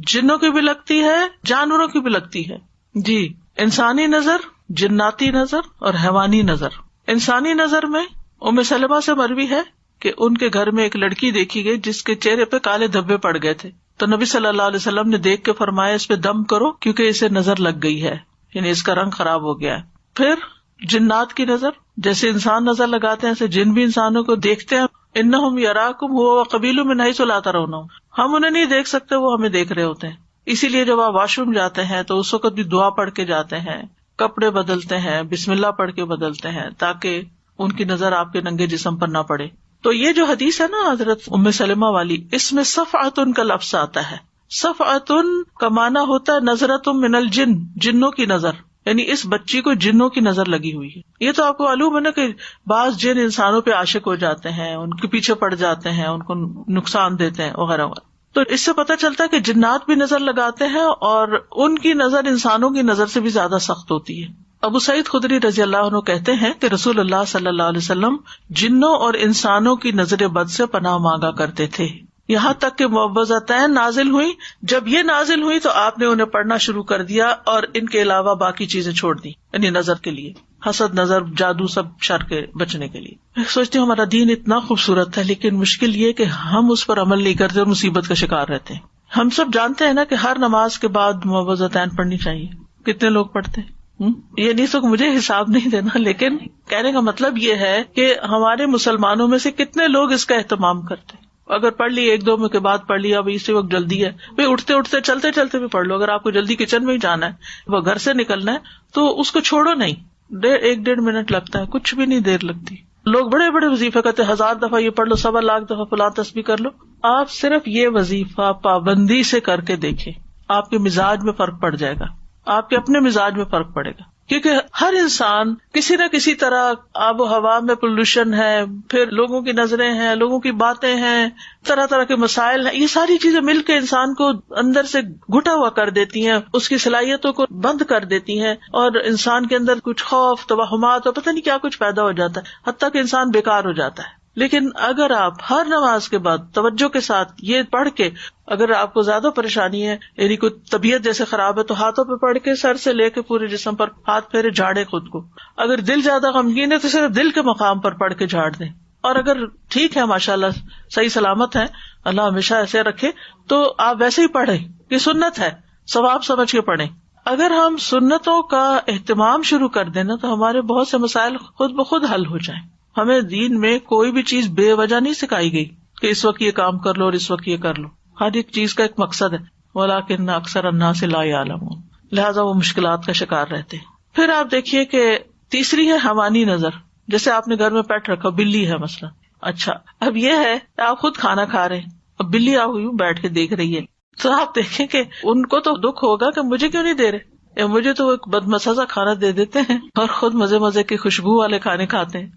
جنوں کی بھی لگتی ہے، جانوروں کی بھی لگتی ہے. جی، انسانی نظر، جناتی نظر اور حیوانی نظر. انسانی نظر میں ام سلمہ سے مروی ہے کہ ان کے گھر میں ایک لڑکی دیکھی گئی جس کے چہرے پہ کالے دھبے پڑ گئے تھے. تو نبی صلی اللہ علیہ وسلم نے دیکھ کے فرمایا اس پہ دم کرو کیونکہ اسے نظر لگ گئی ہے، یعنی اس کا رنگ خراب ہو گیا ہے. پھر جنات کی نظر، جیسے انسان نظر لگاتے ہیں ایسے جن بھی انسانوں کو دیکھتے ہیں. انہم یراکم هو وقبیل من حیث لا ترونہم، ہم انہیں نہیں دیکھ سکتے، وہ ہمیں دیکھ رہے ہوتے ہیں. اسی لیے جب آپ واش روم جاتے ہیں تو اس وقت بھی دعا پڑھ کے جاتے ہیں، کپڑے بدلتے ہیں، بسم اللہ پڑھ کے بدلتے ہیں تاکہ ان کی نظر آپ کے ننگے جسم پر نہ پڑے. تو یہ جو حدیث ہے نا حضرت ام سلمہ والی، اس میں صفعۃ کا لفظ آتا ہے. صفعۃ کا معنی ہوتا ہے نظرۃ من الجن، جنوں کی نظر، یعنی اس بچی کو جنوں کی نظر لگی ہوئی ہے. یہ تو آپ کو معلوم ہے نا کہ بعض جن انسانوں پہ عاشق ہو جاتے ہیں، ان کے پیچھے پڑ جاتے ہیں، ان کو نقصان دیتے ہیں وغیرہ وغیرہ. تو اس سے پتہ چلتا ہے کہ جنات بھی نظر لگاتے ہیں اور ان کی نظر انسانوں کی نظر سے بھی زیادہ سخت ہوتی ہے. ابو سعید خدری رضی اللہ عنہ کہتے ہیں کہ رسول اللہ صلی اللہ علیہ وسلم جنوں اور انسانوں کی نظر بد سے پناہ مانگا کرتے تھے، یہاں تک کہ معوذتین نازل ہوئی. جب یہ نازل ہوئی تو آپ نے انہیں پڑھنا شروع کر دیا اور ان کے علاوہ باقی چیزیں چھوڑ دی، یعنی نظر کے لیے. حسد، نظر، جادو، سب شر کے بچنے کے لیے. میں سوچتی ہوں ہمارا دین اتنا خوبصورت ہے لیکن مشکل یہ کہ ہم اس پر عمل نہیں کرتے اور مصیبت کا شکار رہتے ہیں. ہم سب جانتے ہیں نا کہ ہر نماز کے بعد معوذتین پڑھنی چاہیے. کتنے لوگ پڑھتے ہیں؟ یہ نہیں تو مجھے حساب نہیں دینا، لیکن کہنے کا مطلب یہ ہے کہ ہمارے مسلمانوں میں سے کتنے لوگ اس کا اہتمام کرتے ہیں. اگر پڑھ لی 1-2 کے بعد پڑھ لیا، اب اسی وقت جلدی ہے، بھائی اٹھتے اٹھتے چلتے چلتے بھی پڑھ لو. اگر آپ کو جلدی کچن میں ہی جانا ہے، وہ گھر سے نکلنا ہے، تو اس کو چھوڑو نہیں. 1-1.5 منٹ لگتا ہے، کچھ بھی نہیں دیر لگتی. لوگ بڑے بڑے وظیفے کرتے 1000 دفعہ یہ پڑھ لو، 1,00,000 دفعہ فلاں تسبیح کر لو. آپ صرف یہ وظیفہ پابندی سے کر کے دیکھیں، آپ کے مزاج میں فرق پڑ جائے گا، آپ کے اپنے مزاج میں فرق پڑے گا. کیونکہ ہر انسان کسی نہ کسی طرح آب و ہوا میں پولوشن ہے، پھر لوگوں کی نظریں ہیں، لوگوں کی باتیں ہیں، طرح طرح کے مسائل ہیں. یہ ساری چیزیں مل کے انسان کو اندر سے گھٹا ہوا کر دیتی ہیں، اس کی صلاحیتوں کو بند کر دیتی ہیں، اور انسان کے اندر کچھ خوف، توہمات اور پتہ نہیں کیا کچھ پیدا ہو جاتا ہے، حتیٰ کہ انسان بیکار ہو جاتا ہے. لیکن اگر آپ ہر نماز کے بعد توجہ کے ساتھ یہ پڑھ کے، اگر آپ کو زیادہ پریشانی ہے، یعنی کوئی طبیعت جیسے خراب ہے، تو ہاتھوں پہ پڑھ کے سر سے لے کے پورے جسم پر ہاتھ پھیرے، جھاڑے خود کو. اگر دل زیادہ غمگین ہے تو صرف دل کے مقام پر پڑھ کے جھاڑ دیں. اور اگر ٹھیک ہے، ماشاءاللہ صحیح سلامت ہے، اللہ ہمیشہ ایسے رکھے، تو آپ ویسے ہی پڑھیں. یہ سنت ہے، ثواب سمجھ کے پڑھیں. اگر ہم سنتوں کا اہتمام شروع کر دیں نا، تو ہمارے بہت سے مسائل خود بخود حل ہو جائیں. ہمیں دین میں کوئی بھی چیز بے وجہ نہیں سکھائی گئی کہ اس وقت یہ کام کر لو اور اس وقت یہ کر لو. ہر ایک چیز کا ایک مقصد ہے. وَلَٰكِنَّ أَكْثَرَ النَّاسِ لَا يَعْلَمُونَ. لہٰذا وہ مشکلات کا شکار رہتے ہیں. پھر آپ دیکھیے کہ تیسری ہے حوانی نظر. جیسے آپ نے گھر میں پیٹ رکھا، بلی ہے مثلا. اچھا، اب یہ ہے آپ خود کھانا کھا رہے ہیں، اب بلی آ ہوئی بیٹھ کے دیکھ رہی ہے، تو آپ دیکھیں کہ ان کو تو دکھ ہوگا کہ مجھے کیوں نہیں دے رہے، مجھے تو ایک بدمزہ کھانا دے دیتے ہیں اور خود مزے مزے کے خوشبو والے کھانے کھاتے ہیں.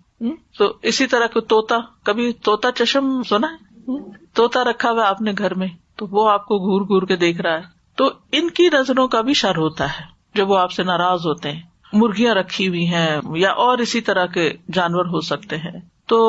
تو اسی طرح کو طوطا، کبھی طوطا چشم سنا ہے؟ طوطا رکھا ہوا آپ نے گھر میں، تو وہ آپ کو گھور گھور کے دیکھ رہا ہے. تو ان کی نظروں کا بھی شر ہوتا ہے جب وہ آپ سے ناراض ہوتے ہیں. مرغیاں رکھی ہوئی ہیں یا اور اسی طرح کے جانور ہو سکتے ہیں، تو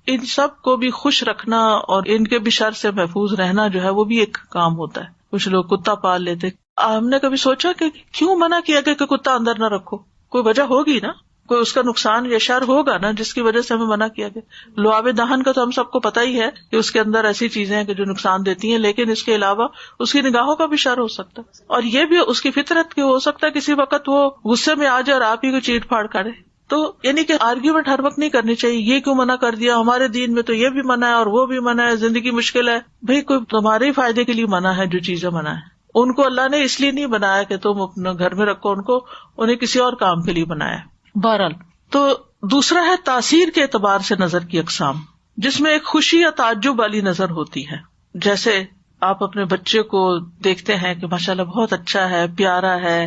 ان سب کو بھی خوش رکھنا اور ان کے بھی شر سے محفوظ رہنا جو ہے وہ بھی ایک کام ہوتا ہے. کچھ لوگ کتا پال لیتے. ہم نے کبھی سوچا کہ کیوں منع کیا کہ کتا اندر نہ رکھو؟ کوئی وجہ ہوگی نا، کوئی اس کا نقصان یا شر ہوگا نا جس کی وجہ سے ہمیں منع کیا گیا. لعاب دہن کا تو ہم سب کو پتا ہی ہے کہ اس کے اندر ایسی چیزیں ہیں کہ جو نقصان دیتی ہیں، لیکن اس کے علاوہ اس کی نگاہوں کا بھی شر ہو سکتا ہے، اور یہ بھی اس کی فطرت کی ہو سکتا ہے کسی وقت وہ غصے میں آ جائے اور آپ ہی کو چیٹ پھاڑ کرے. تو یعنی کہ آرگیومنٹ ہر وقت نہیں کرنی چاہیے. یہ کیوں منع کر دیا، ہمارے دین میں تو یہ بھی منع ہے اور وہ بھی منع ہے، زندگی مشکل ہے. بھائی کوئی تمہارے ہی فائدے کے لیے منع ہے. جو چیزیں منع ہے ان کو اللہ نے اس لیے نہیں بنایا کہ تم اپنے گھر میں رکھو، انہیں کسی اور کام کے لیے بنایا. بہرحال تو دوسرا ہے تاثیر کے اعتبار سے نظر کی اقسام، جس میں ایک خوشی یا تعجب والی نظر ہوتی ہے. جیسے آپ اپنے بچے کو دیکھتے ہیں کہ ماشاءاللہ بہت اچھا ہے، پیارا ہے،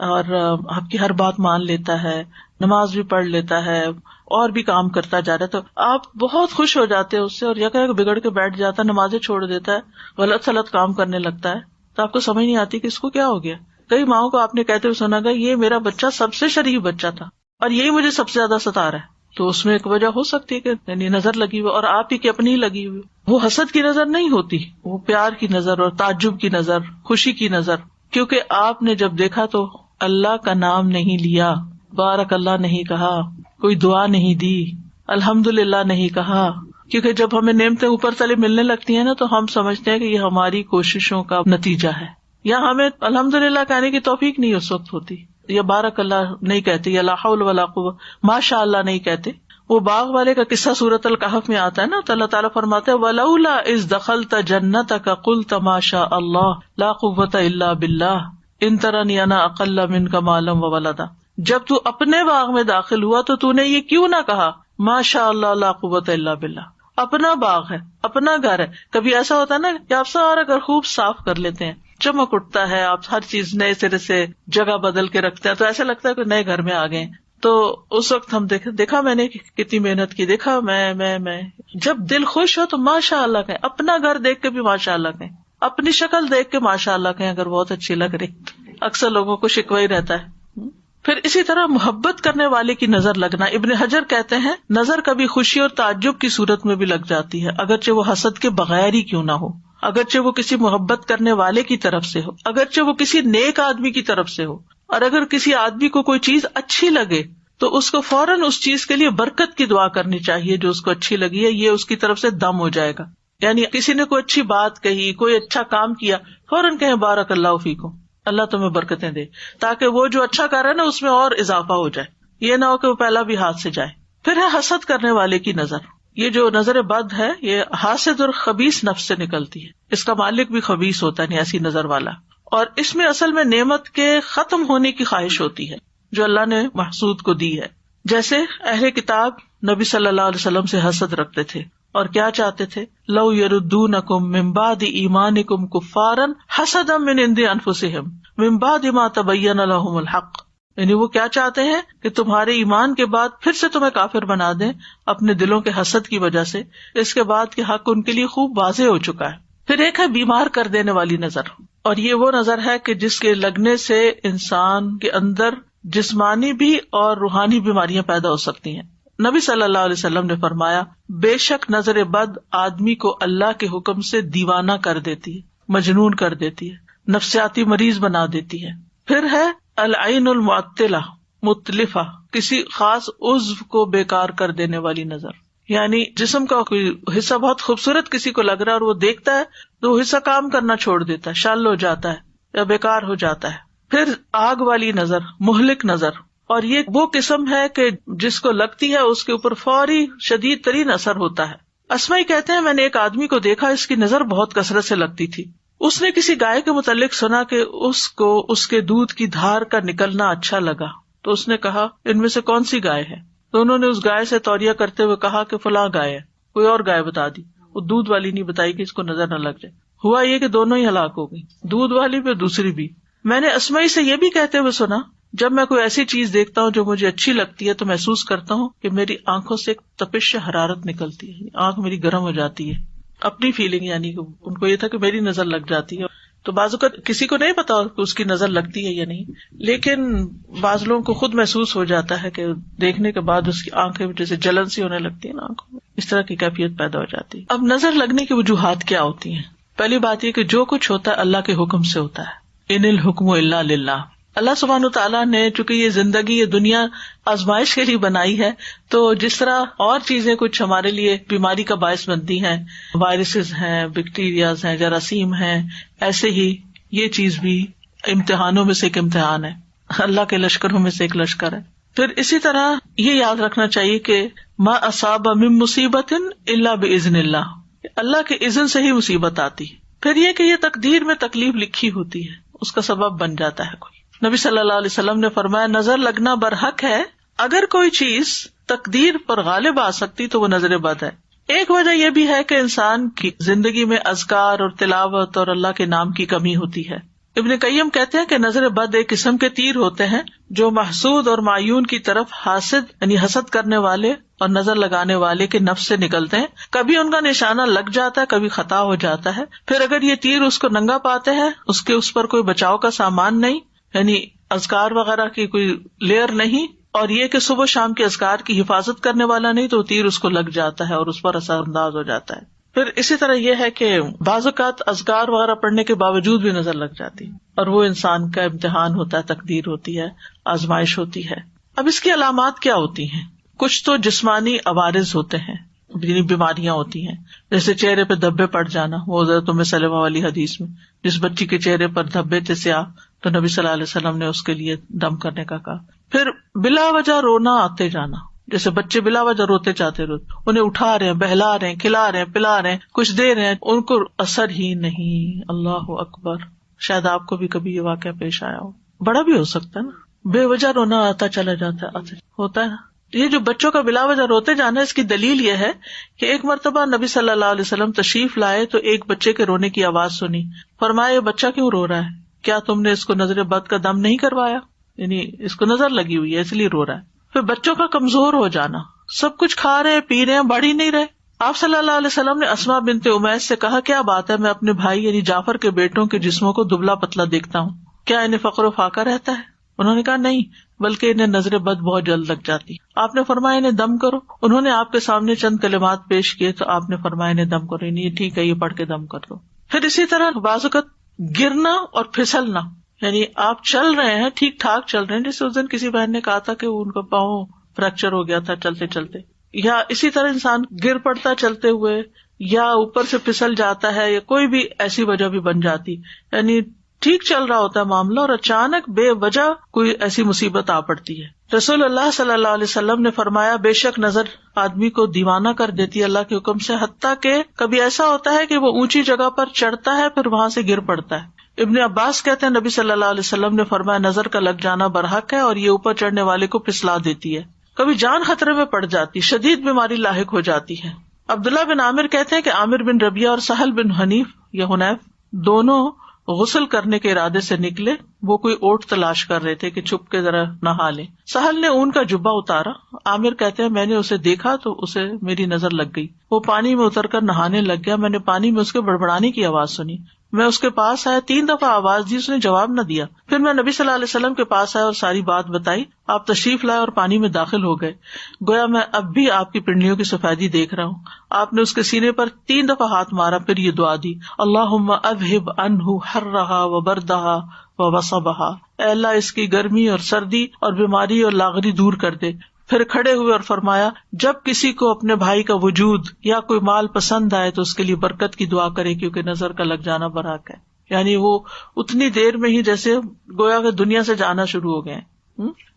اور آپ کی ہر بات مان لیتا ہے، نماز بھی پڑھ لیتا ہے اور بھی کام کرتا جا رہا ہے، تو آپ بہت خوش ہو جاتے ہیں اس سے. اور یہ بگڑ کے بیٹھ جاتا ہے، نمازیں چھوڑ دیتا ہے، غلط سلط کام کرنے لگتا ہے، تو آپ کو سمجھ نہیں آتی کہ اس کو کیا ہو گیا. کئی ماؤں کو آپ نے کہتے ہوئے سنا گا یہ میرا بچہ سب سے شریف بچہ تھا اور یہی مجھے سب سے زیادہ ستا رہا ہے. تو اس میں ایک وجہ ہو سکتی ہے کہ یعنی نظر لگی ہوئی اور آپ ہی کی اپنی لگی ہوئی. وہ حسد کی نظر نہیں ہوتی، وہ پیار کی نظر اور تعجب کی نظر، خوشی کی نظر. کیونکہ آپ نے جب دیکھا تو اللہ کا نام نہیں لیا، بارک اللہ نہیں کہا، کوئی دعا نہیں دی، الحمدللہ نہیں کہا. کیونکہ جب ہمیں نعمتیں اوپر تلے ملنے لگتی ہیں نا، تو ہم سمجھتے ہیں کہ یہ ہماری کوششوں کا نتیجہ ہے، یا ہمیں الحمدللہ کہنے کی توفیق نہیں اس وقت ہوتی، یا بارک اللہ نہیں کہتے، یا لا حول ولا قوة ماشاء اللہ نہیں کہتے. وہ باغ والے کا قصہ سورۃ الکہف میں آتا ہے نا، تو اللہ تعالیٰ فرماتے ہیں وَلَوْلَا إِذْ دَخَلْتَ جَنَّتَكَ قُلْتَ مَا شَاءَ اللَّهُ لَا قُوَّةَ إِلَّا بِاللَّهِ إِن تَرَنِي أَنَا أَقَلَّ مِنْكَ مَالًا وَوَلَدًا. جب تو اپنے باغ میں داخل ہوا تو تو نے یہ کیوں نہ کہا ما شاء اللہ لا قوة إلا باللہ. اپنا باغ ہے، اپنا گھر ہے. کبھی ایسا ہوتا ہے نا کہ آپ سارا گھر خوب صاف کر لیتے ہیں، چمک اٹھتا ہے، آپ ہر چیز نئے سرے سے جگہ بدل کے رکھتے ہیں، تو ایسا لگتا ہے کہ نئے گھر میں آ گئے. تو اس وقت ہم دیکھا میں نے کتنی محنت کی، دیکھا میں جب دل خوش ہو تو ماشاء اللہ کہیں، اپنا گھر دیکھ کے بھی ماشاء اللہ کہیں، اپنی شکل دیکھ کے ماشاء اللہ کہیں اگر بہت اچھی لگ رہی. اکثر لوگوں کو شکوہ ہی رہتا ہے. پھر اسی طرح محبت کرنے والے کی نظر لگنا. ابن حجر کہتے ہیں نظر کبھی خوشی اور تعجب کی صورت میں بھی لگ جاتی ہے، اگرچہ وہ حسد کے بغیر ہی کیوں نہ ہو، اگرچہ وہ کسی محبت کرنے والے کی طرف سے ہو، اگرچہ وہ کسی نیک آدمی کی طرف سے ہو. اور اگر کسی آدمی کو کوئی چیز اچھی لگے تو اس کو فوراً اس چیز کے لیے برکت کی دعا کرنی چاہیے جو اس کو اچھی لگی ہے، یہ اس کی طرف سے دم ہو جائے گا. یعنی کسی نے کوئی اچھی بات کہی، کوئی اچھا کام کیا، فوراً کہیں بارک اللہ فیکم، اللہ تمہیں برکتیں دے، تاکہ وہ جو اچھا کر رہا ہے نا اس میں اور اضافہ ہو جائے. یہ نہ ہو کہ وہ پہلا بھی ہاتھ سے جائے. پھر ہے حسد کرنے والے کی نظر. یہ جو نظر بد ہے یہ حاسد اور خبیث نفس سے نکلتی ہے. اس کا مالک بھی خبیث ہوتا ہے، ایسی نظر والا. اور اس میں اصل میں نعمت کے ختم ہونے کی خواہش ہوتی ہے جو اللہ نے محسود کو دی ہے. جیسے اہل کتاب نبی صلی اللہ علیہ وسلم سے حسد رکھتے تھے اور کیا چاہتے تھے، لو یردونکم من بعد ایمانکم کفارا حسدا من عند انفسہم من بعد ما تبین لہم الحق. یعنی وہ کیا چاہتے ہیں کہ تمہارے ایمان کے بعد پھر سے تمہیں کافر بنا دیں اپنے دلوں کے حسد کی وجہ سے، اس کے بعد کہ حق ان کے لیے خوب واضح ہو چکا ہے. پھر ایک ہے بیمار کر دینے والی نظر، اور یہ وہ نظر ہے کہ جس کے لگنے سے انسان کے اندر جسمانی بھی اور روحانی بیماریاں پیدا ہو سکتی ہیں. نبی صلی اللہ علیہ وسلم نے فرمایا، بے شک نظر بد آدمی کو اللہ کے حکم سے دیوانہ کر دیتی ہے، مجنون کر دیتی ہے، نفسیاتی مریض بنا دیتی ہے. پھر ہے العین المعطلہ متلفہ، کسی خاص عضو کو بیکار کر دینے والی نظر. یعنی جسم کا کوئی حصہ بہت خوبصورت کسی کو لگ رہا ہے اور وہ دیکھتا ہے تو وہ حصہ کام کرنا چھوڑ دیتا ہے، شل ہو جاتا ہے یا بیکار ہو جاتا ہے. پھر آگ والی نظر، مہلک نظر، اور یہ وہ قسم ہے کہ جس کو لگتی ہے اس کے اوپر فوری شدید ترین اثر ہوتا ہے. اسمائی کہتے ہیں، میں نے ایک آدمی کو دیکھا، اس کی نظر بہت کثرت سے لگتی تھی. اس نے کسی گائے کے متعلق سنا کہ اس کو اس کے دودھ کی دھار کا نکلنا اچھا لگا، تو اس نے کہا ان میں سے کون سی گائے ہے؟ تو انہوں نے اس گائے سے توریہ کرتے ہوئے کہا کہ فلاں گائے ہے. کوئی اور گائے بتا دی، وہ دودھ والی نہیں بتائی کہ اس کو نظر نہ لگ جائے. ہوا یہ کہ دونوں ہی ہلاک ہو گئی، دودھ والی بھی دوسری بھی. میں نے اسمائی سے یہ بھی کہتے ہوئے سنا، جب میں کوئی ایسی چیز دیکھتا ہوں جو مجھے اچھی لگتی ہے تو محسوس کرتا ہوں کہ میری آنکھوں سے ایک تپش حرارت نکلتی ہے، آنکھ میری گرم ہو جاتی ہے. اپنی فیلنگ، یعنی کہ ان کو یہ تھا کہ میری نظر لگ جاتی ہے. تو بعض اوقات کسی کو نہیں پتا کہ اس کی نظر لگتی ہے یا نہیں، لیکن بعض لوگوں کو خود محسوس ہو جاتا ہے کہ دیکھنے کے بعد اس کی آنکھیں جیسے جلن سی ہونے لگتی ہے نا آنکھوں میں، اس طرح کی کیفیت پیدا ہو جاتی ہے. اب نظر لگنے کی وجوہات کیا ہوتی ہیں؟ پہلی بات یہ کہ جو کچھ ہوتا ہے اللہ کے حکم سے ہوتا ہے. ان الحکم الا للہ. اللہ سبحانہ تعالیٰ نے چونکہ یہ زندگی، یہ دنیا آزمائش کے لیے بنائی ہے، تو جس طرح اور چیزیں کچھ ہمارے لیے بیماری کا باعث بنتی ہیں، وائرسز ہیں، بیکٹیریاز ہیں، جراثیم ہیں، ایسے ہی یہ چیز بھی امتحانوں میں سے ایک امتحان ہے، اللہ کے لشکروں میں سے ایک لشکر ہے. پھر اسی طرح یہ یاد رکھنا چاہیے کہ ما اصاب من مصیبت الا باذن اللہ، اللہ کے اذن سے ہی مصیبت آتی. پھر یہ کہ یہ تقدیر میں تکلیف لکھی ہوتی ہے، اس کا سبب بن جاتا ہے کوئی. نبی صلی اللہ علیہ وسلم نے فرمایا، نظر لگنا برحق ہے، اگر کوئی چیز تقدیر پر غالب آ سکتی تو وہ نظر بد ہے. ایک وجہ یہ بھی ہے کہ انسان کی زندگی میں اذکار اور تلاوت اور اللہ کے نام کی کمی ہوتی ہے. ابن قیم کہتے ہیں کہ نظر بد ایک قسم کے تیر ہوتے ہیں جو محسود اور معیون کی طرف حاسد یعنی حسد کرنے والے اور نظر لگانے والے کے نفس سے نکلتے ہیں. کبھی ان کا نشانہ لگ جاتا ہے، کبھی خطا ہو جاتا ہے. پھر اگر یہ تیر اس کو ننگا پاتے ہیں، اس پر کوئی بچاؤ کا سامان نہیں، یعنی اذکار وغیرہ کی کوئی لیئر نہیں، اور یہ کہ صبح شام کے اذکار کی حفاظت کرنے والا نہیں، تو تیر اس کو لگ جاتا ہے اور اس پر اثر انداز ہو جاتا ہے. پھر اسی طرح یہ ہے کہ بعض اوقات اذکار وغیرہ پڑھنے کے باوجود بھی نظر لگ جاتی ہے، اور وہ انسان کا امتحان ہوتا ہے، تقدیر ہوتی ہے، آزمائش ہوتی ہے. اب اس کی علامات کیا ہوتی ہیں؟ کچھ تو جسمانی عوارض ہوتے ہیں، یعنی بیماریاں ہوتی ہیں، جیسے چہرے پہ دھبے پڑ جانا. وہ حضرت ام سلمہ والی حدیث میں جس بچی کے چہرے پر دھبے تھے سیاہ، تو نبی صلی اللہ علیہ وسلم نے اس کے لیے دم کرنے کا کہا. پھر بلا وجہ رونا آتے جانا، جیسے بچے بلا وجہ روتے چاہتے روتے، انہیں اٹھا رہے ہیں، بہلا رہے ہیں، کھلا رہے ہیں، پلا رہے ہیں، کچھ دے رہے ہیں، ان کو اثر ہی نہیں. اللہ اکبر. شاید آپ کو بھی کبھی یہ واقعہ پیش آیا ہو، بڑا بھی ہو سکتا ہے نا، بے وجہ رونا آتا چلا جاتا ہے، ہوتا ہے نا. یہ جو بچوں کا بلا وجہ روتے جانا ہے، اس کی دلیل یہ ہے کہ ایک مرتبہ نبی صلی اللہ علیہ وسلم تشریف لائے تو ایک بچے کے رونے کی آواز سنی. فرمایا، یہ بچہ کیوں رو رہا ہے؟ کیا تم نے اس کو نظر بد کا دم نہیں کروایا؟ یعنی اس کو نظر لگی ہوئی ہے اس لیے رو رہا ہے. پھر بچوں کا کمزور ہو جانا، سب کچھ کھا رہے ہیں، پی رہے ہیں، بڑھ ہی نہیں رہے. آپ صلی اللہ علیہ وسلم نے اسماء بنت امیس سے کہا، کیا بات ہے، میں اپنے بھائی یعنی جعفر کے بیٹوں کے جسموں کو دبلا پتلا دیکھتا ہوں، کیا انہیں فقر و فاقہ رہتا ہے؟ انہوں نے کہا نہیں، بلکہ انہیں نظر بد بہت جلد لگ جاتی. آپ نے فرمایا انہیں دم کرو. انہوں نے آپ کے سامنے چند کلمات پیش کیے تو آپ نے فرمایا انہیں دم کرو. نہیں ٹھیک ہے، یہ پڑھ کے دم کر دو. پھر اسی طرح بعض اوقات گرنا اور پھسلنا، یعنی آپ چل رہے ہیں, ٹھیک ٹھاک چل رہے ہیں, جیسے اس دن کسی بہن نے کہا تھا کہ ان کا پاؤں فریکچر ہو گیا تھا چلتے چلتے, یا اسی طرح انسان گر پڑتا چلتے ہوئے, یا اوپر سے پھسل جاتا ہے, یا کوئی بھی ایسی وجہ بھی بن جاتی, یعنی ٹھیک چل رہا ہوتا ہے معاملہ اور اچانک بے وجہ کوئی ایسی مصیبت آ پڑتی ہے. رسول اللہ صلی اللہ علیہ وسلم نے فرمایا, بے شک نظر آدمی کو دیوانہ کر دیتی ہے اللہ کے حکم سے, حتیٰ کہ کبھی ایسا ہوتا ہے کہ وہ اونچی جگہ پر چڑھتا ہے پھر وہاں سے گر پڑتا ہے. ابن عباس کہتے ہیں نبی صلی اللہ علیہ وسلم نے فرمایا, نظر کا لگ جانا برحق ہے اور یہ اوپر چڑھنے والے کو پھسلا دیتی ہے. کبھی جان خطرے میں پڑ جاتی, شدید بیماری لاحق ہو جاتی ہے. عبداللہ بن عامر کہتے ہیں کہ عامر بن ربیعہ اور سہل بن حنیف دونوں غسل کرنے کے ارادے سے نکلے. وہ کوئی اوٹ تلاش کر رہے تھے کہ چھپ کے ذرا نہا لیں. سہل نے اون کا جبہ اتارا. عامر کہتے ہیں میں نے اسے دیکھا تو اسے میری نظر لگ گئی. وہ پانی میں اتر کر نہانے لگ گیا. میں نے پانی میں اس کے بڑبڑانے کی آواز سنی. میں اس کے پاس آیا, 3 دفعہ آواز دی, اس نے جواب نہ دیا. پھر میں نبی صلی اللہ علیہ وسلم کے پاس آیا اور ساری بات بتائی. آپ تشریف لائے اور پانی میں داخل ہو گئے. گویا میں اب بھی آپ کی پنڈلیوں کی سفیدی دیکھ رہا ہوں. آپ نے اس کے سینے پر 3 دفعہ ہاتھ مارا, پھر یہ دعا دی, اللہم اذہب عنہ حرہا وبردہا ووصبہا, اے اللہ اس کی گرمی اور سردی اور بیماری اور لاغری دور کر دے. پھر کھڑے ہوئے اور فرمایا, جب کسی کو اپنے بھائی کا وجود یا کوئی مال پسند آئے تو اس کے لیے برکت کی دعا کرے, کیونکہ نظر کا لگ جانا برحق ہے. یعنی وہ اتنی دیر میں ہی جیسے گویا کہ دنیا سے جانا شروع ہو گئے.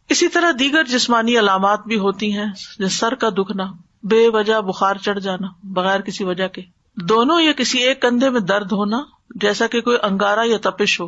اسی طرح دیگر جسمانی علامات بھی ہوتی ہیں, جیسے سر کا دکھنا, بے وجہ بخار چڑھ جانا بغیر کسی وجہ کے, دونوں یا کسی ایک کندھے میں درد ہونا جیسا کہ کوئی انگارہ یا تپش ہو,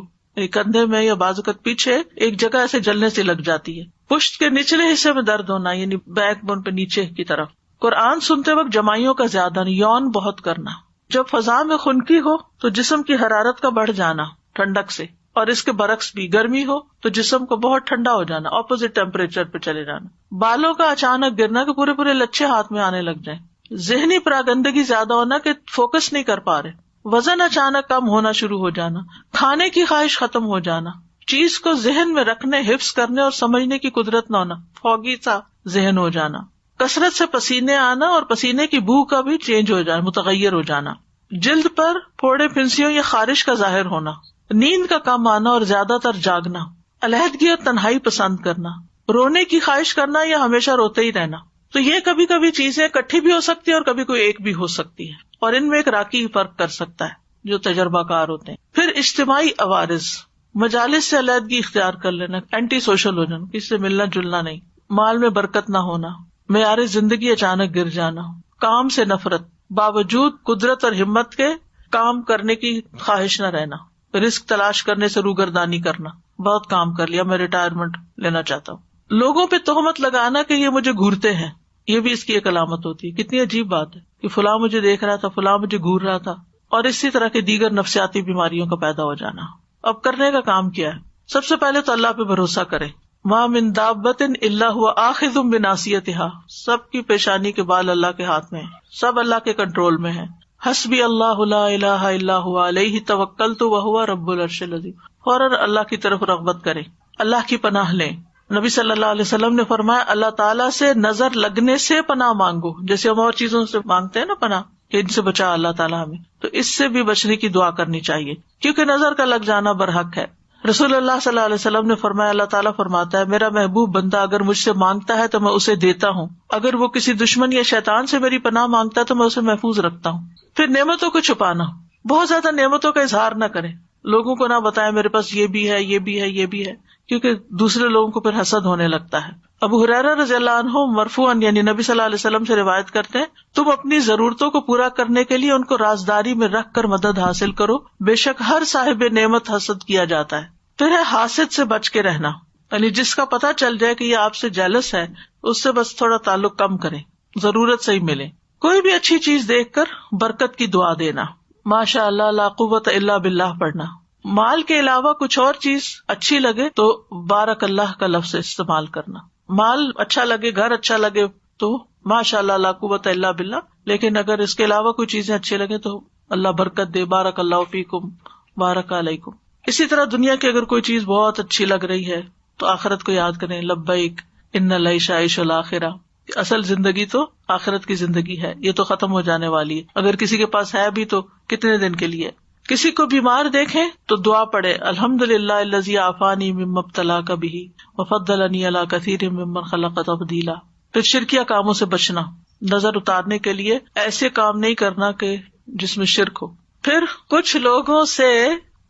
کندھے میں یا بازو کا پیچھے ایک جگہ ایسے جلنے سے لگ جاتی ہے. پشت کے نچلے حصے میں درد ہونا, یعنی بیک بون پہ نیچے کی طرف. قرآن سنتے وقت جمائیوں کا زیادہ یون بہت کرنا. جب فضا میں خنکی ہو تو جسم کی حرارت کا بڑھ جانا ٹھنڈک سے, اور اس کے برعکس بھی گرمی ہو تو جسم کو بہت ٹھنڈا ہو جانا, اپوزٹ ٹیمپریچر پہ چلے جانا. بالوں کا اچانک گرنا کہ پورے پورے لچھے ہاتھ میں آنے لگ جائیں. ذہنی پراگندگی زیادہ ہونا کہ فوکس نہیں کر پا رہے. وزن اچانک کم ہونا شروع ہو جانا. کھانے کی خواہش ختم ہو جانا. چیز کو ذہن میں رکھنے, حفظ کرنے اور سمجھنے کی قدرت نہ ہونا, فوگی سا ذہن ہو جانا. کثرت سے پسینے آنا اور پسینے کی بو کا بھی چینج ہو جانا, متغیر ہو جانا. جلد پر پھوڑے پھنسیوں یا خارش کا ظاہر ہونا. نیند کا کم آنا اور زیادہ تر جاگنا. علیحدگی اور تنہائی پسند کرنا. رونے کی خواہش کرنا یا ہمیشہ روتے ہی رہنا. تو یہ کبھی کبھی چیزیں اکٹھی بھی ہو سکتی ہے اور کبھی کوئی ایک بھی ہو سکتی ہے, اور ان میں ایک راکی فرق کر سکتا ہے جو تجربہ کار ہوتے ہیں. پھر اجتماعی عوارض, مجالس سے علیحدگی اختیار کر لینا, اینٹی سوشل ہو جانا, کسی سے ملنا جلنا نہیں. مال میں برکت نہ ہونا, معیار زندگی اچانک گر جانا. کام سے نفرت, باوجود قدرت اور ہمت کے کام کرنے کی خواہش نہ رہنا. رزق تلاش کرنے سے روگردانی کرنا, بہت کام کر لیا, میں ریٹائرمنٹ لینا چاہتا ہوں. لوگوں پہ تہمت لگانا کہ یہ مجھے گھورتے ہیں, یہ بھی اس کی ایک علامت ہوتی ہے. کتنی عجیب بات ہے کہ فلاں مجھے دیکھ رہا تھا, فلاں مجھے گھور رہا تھا. اور اسی طرح کے دیگر نفسیاتی بیماریوں کا پیدا ہو جانا. اب کرنے کا کام کیا ہے؟ سب سے پہلے تو اللہ پہ بھروسہ کریں. مَا مِن دَابَّةٍ إِلَّا هُوَ آخِذٌ بِنَاصِيَتِهَا, سب کی پیشانی کے بال اللہ کے ہاتھ میں ہیں, سب اللہ کے کنٹرول میں ہیں. حسبی اللہ لا الہ الا هو علیہ توکلت وہو رب العرش العظیم. فوراً اللہ کی طرف رغبت کریں, اللہ کی پناہ لیں. نبی صلی اللہ علیہ وسلم نے فرمایا, اللہ تعالیٰ سے نظر لگنے سے پناہ مانگو, جیسے ہم اور چیزوں سے مانگتے ہیں نا پناہ کہ ان سے بچا اللہ تعالیٰ ہمیں, تو اس سے بھی بچنے کی دعا کرنی چاہیے, کیونکہ نظر کا لگ جانا برحق ہے. رسول اللہ صلی اللہ علیہ وسلم نے فرمایا, اللہ تعالیٰ فرماتا ہے, میرا محبوب بندہ اگر مجھ سے مانگتا ہے تو میں اسے دیتا ہوں, اگر وہ کسی دشمن یا شیطان سے میری پناہ مانگتا ہے تو میں اسے محفوظ رکھتا ہوں. پھر نعمتوں کو چھپانا, بہت زیادہ نعمتوں کا اظہار نہ کریں, لوگوں کو نہ بتائیں میرے پاس یہ بھی ہے, یہ بھی ہے, یہ بھی ہے, کیونکہ دوسرے لوگوں کو پھر حسد ہونے لگتا ہے. ابو ہریرہ رضی اللہ عنہ مرفوعاً یعنی نبی صلی اللہ علیہ وسلم سے روایت کرتے ہیں, تم اپنی ضرورتوں کو پورا کرنے کے لیے ان کو رازداری میں رکھ کر مدد حاصل کرو, بے شک ہر صاحب نعمت حسد کیا جاتا ہے. پھر ہے حاسد سے بچ کے رہنا, یعنی جس کا پتہ چل جائے کہ یہ آپ سے جیلس ہے, اس سے بس تھوڑا تعلق کم کریں, ضرورت سے ہی ملے. کوئی بھی اچھی چیز دیکھ کر برکت کی دعا دینا, ماشاء اللہ لا قوت الا باللہ پڑھنا. مال کے علاوہ کچھ اور چیز اچھی لگے تو بارک اللہ کا لفظ استعمال کرنا. مال اچھا لگے, گھر اچھا لگے تو ماشاء اللہ لا قوت الا باللہ, لیکن اگر اس کے علاوہ کوئی چیزیں اچھی لگے تو اللہ برکت دے, بارک اللہ فیکم بارک علیکم. اسی طرح دنیا کی اگر کوئی چیز بہت اچھی لگ رہی ہے تو آخرت کو یاد کریں, لبیک ان العیش عیش الاخرہ, اصل زندگی تو آخرت کی زندگی ہے, یہ تو ختم ہو جانے والی ہے, اگر کسی کے پاس ہے بھی تو کتنے دن کے لیے. کسی کو بیمار دیکھیں تو دعا پڑھے الحمدللہ الذی عافانی مما ابتلاک بہ وفضلنی علی کثیر ممن خلق تفضیلا. پھر شرکیہ کاموں سے بچنا، نظر اتارنے کے لیے ایسے کام نہیں کرنا کہ جس میں شرک ہو. پھر کچھ لوگوں سے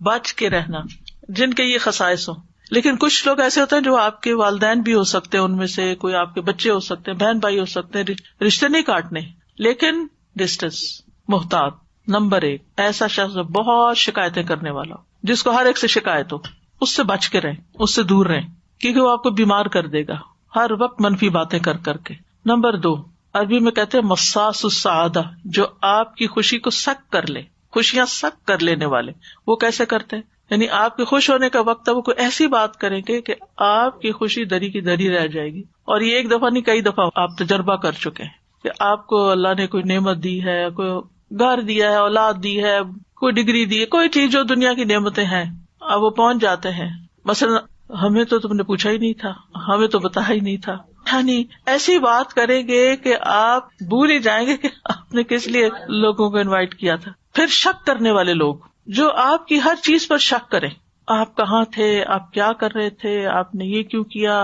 بچ کے رہنا جن کے یہ خصائص ہوں. لیکن کچھ لوگ ایسے ہوتے ہیں جو آپ کے والدین بھی ہو سکتے ہیں، ان میں سے کوئی آپ کے بچے ہو سکتے ہیں، بہن بھائی ہو سکتے ہیں، رشتے نہیں کاٹنے لیکن ڈسٹینس. محتاط نمبر 1 ایسا شخص بہت شکایتیں کرنے والا جس کو ہر ایک سے شکایت ہو، اس سے بچ کے رہیں، اس سے دور رہیں، کیونکہ وہ آپ کو بیمار کر دے گا ہر وقت منفی باتیں کر کر کے. نمبر 2 عربی میں کہتے ہیں مصاص السعادہ، جو آپ کی خوشی کو سک کر لے، خوشیاں سک کر لینے والے. وہ کیسے کرتے ہیں؟ یعنی آپ کے خوش ہونے کا وقت ہے وہ کوئی ایسی بات کریں گے کہ آپ کی خوشی دری کی دری رہ جائے گی. اور یہ ایک دفعہ نہیں کئی دفعہ آپ تجربہ کر چکے ہیں کہ آپ کو اللہ نے کوئی نعمت دی ہے، کوئی گھر دیا ہے، اولاد دی ہے، کوئی ڈگری دی ہے، کوئی چیز جو دنیا کی نعمتیں ہیں. اب وہ پہنچ جاتے ہیں مثلا ہمیں تو تم نے پوچھا ہی نہیں تھا، ہمیں تو بتایا ہی نہیں تھا، یعنی ایسی بات کریں گے کہ آپ بھول ہی جائیں گے کہ آپ نے کس لیے لوگوں کو انوائٹ کیا تھا. پھر شک کرنے والے لوگ جو آپ کی ہر چیز پر شک کریں، آپ کہاں تھے، آپ کیا کر رہے تھے، آپ نے یہ کیوں کیا.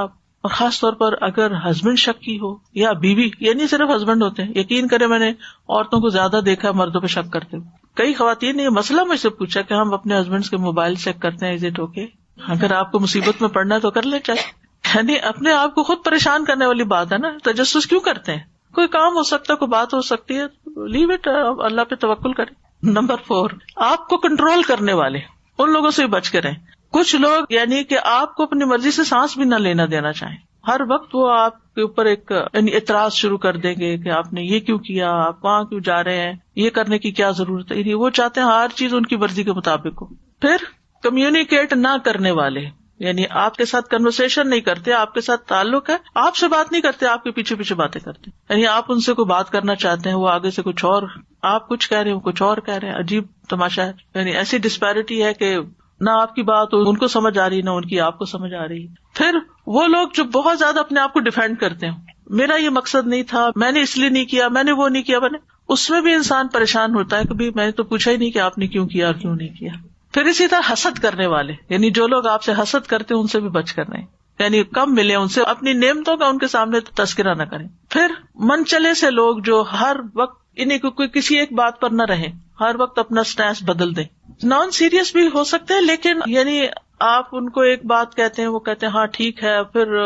اور خاص طور پر اگر ہسبینڈ شکی ہو یا بیوی، یہ نہیں صرف ہسبینڈ ہوتے ہیں، یقین کرے میں نے عورتوں کو زیادہ دیکھا مردوں پہ شک کرتے ہوئے. کئی خواتین نے یہ مسئلہ مجھ سے پوچھا کہ ہم اپنے ہسبینڈ کے موبائل چیک کرتے ہیں، از اٹ اوکے؟ اگر آپ کو مصیبت میں پڑنا ہے تو کر لیں چاہیے. یعنی اپنے آپ کو خود پریشان کرنے والی بات ہے نا. تجسس کیوں کرتے ہیں؟ کوئی کام ہو سکتا ہے، کوئی بات ہو سکتی ہے، لیو اٹ، اللہ پہ توکل کریں. نمبر 4 آپ کو کنٹرول کرنے والے، ان لوگوں سے بچ کے رہیں. کچھ لوگ یعنی کہ آپ کو اپنی مرضی سے سانس بھی نہ لینا دینا چاہیں. ہر وقت وہ آپ کے اوپر ایک یعنی اعتراض شروع کر دیں گے کہ آپ نے یہ کیوں کیا، آپ وہاں کیوں جا رہے ہیں، یہ کرنے کی کیا ضرورت ہے. یعنی وہ چاہتے ہیں ہر چیز ان کی مرضی کے مطابق ہو. پھر کمیونیکیٹ نہ کرنے والے، یعنی آپ کے ساتھ کنورسیشن نہیں کرتے، آپ کے ساتھ تعلق ہے، آپ سے بات نہیں کرتے، آپ کے پیچھے پیچھے باتیں کرتے. یعنی آپ ان سے کوئی بات کرنا چاہتے ہیں، وہ آگے سے کچھ اور، آپ کچھ کہہ رہے ہیں وہ کچھ اور کہہ رہے ہیں. عجیب تماشا ہے. یعنی ایسی ڈسپیرٹی ہے کہ نہ آپ کی بات ان کو سمجھ آ رہی، نہ ان کی آپ کو سمجھ آ رہی. پھر وہ لوگ جو بہت زیادہ اپنے آپ کو ڈیفینڈ کرتے ہیں، میرا یہ مقصد نہیں تھا، میں نے اس لیے نہیں کیا، میں نے وہ نہیں کیا، اس میں بھی انسان پریشان ہوتا ہے کہ میں نے تو پوچھا ہی نہیں کہ آپ نے کیوں کیا اور کیوں نہیں کیا. پھر اسی طرح حسد کرنے والے، یعنی جو لوگ آپ سے حسد کرتے ہیں ان سے بھی بچ کر رہیں، یعنی کم ملے ان سے، اپنی نعمتوں کا ان کے سامنے تذکرہ نہ کریں. پھر من چلے سے لوگ جو ہر وقت انہیں کوئی کسی ایک بات پر نہ رہیں، ہر وقت اپنا سٹینس بدل دیں. نان سیریس بھی ہو سکتے ہیں، لیکن یعنی آپ ان کو ایک بات کہتے ہیں، وہ کہتے ہیں ہاں ٹھیک ہے، پھر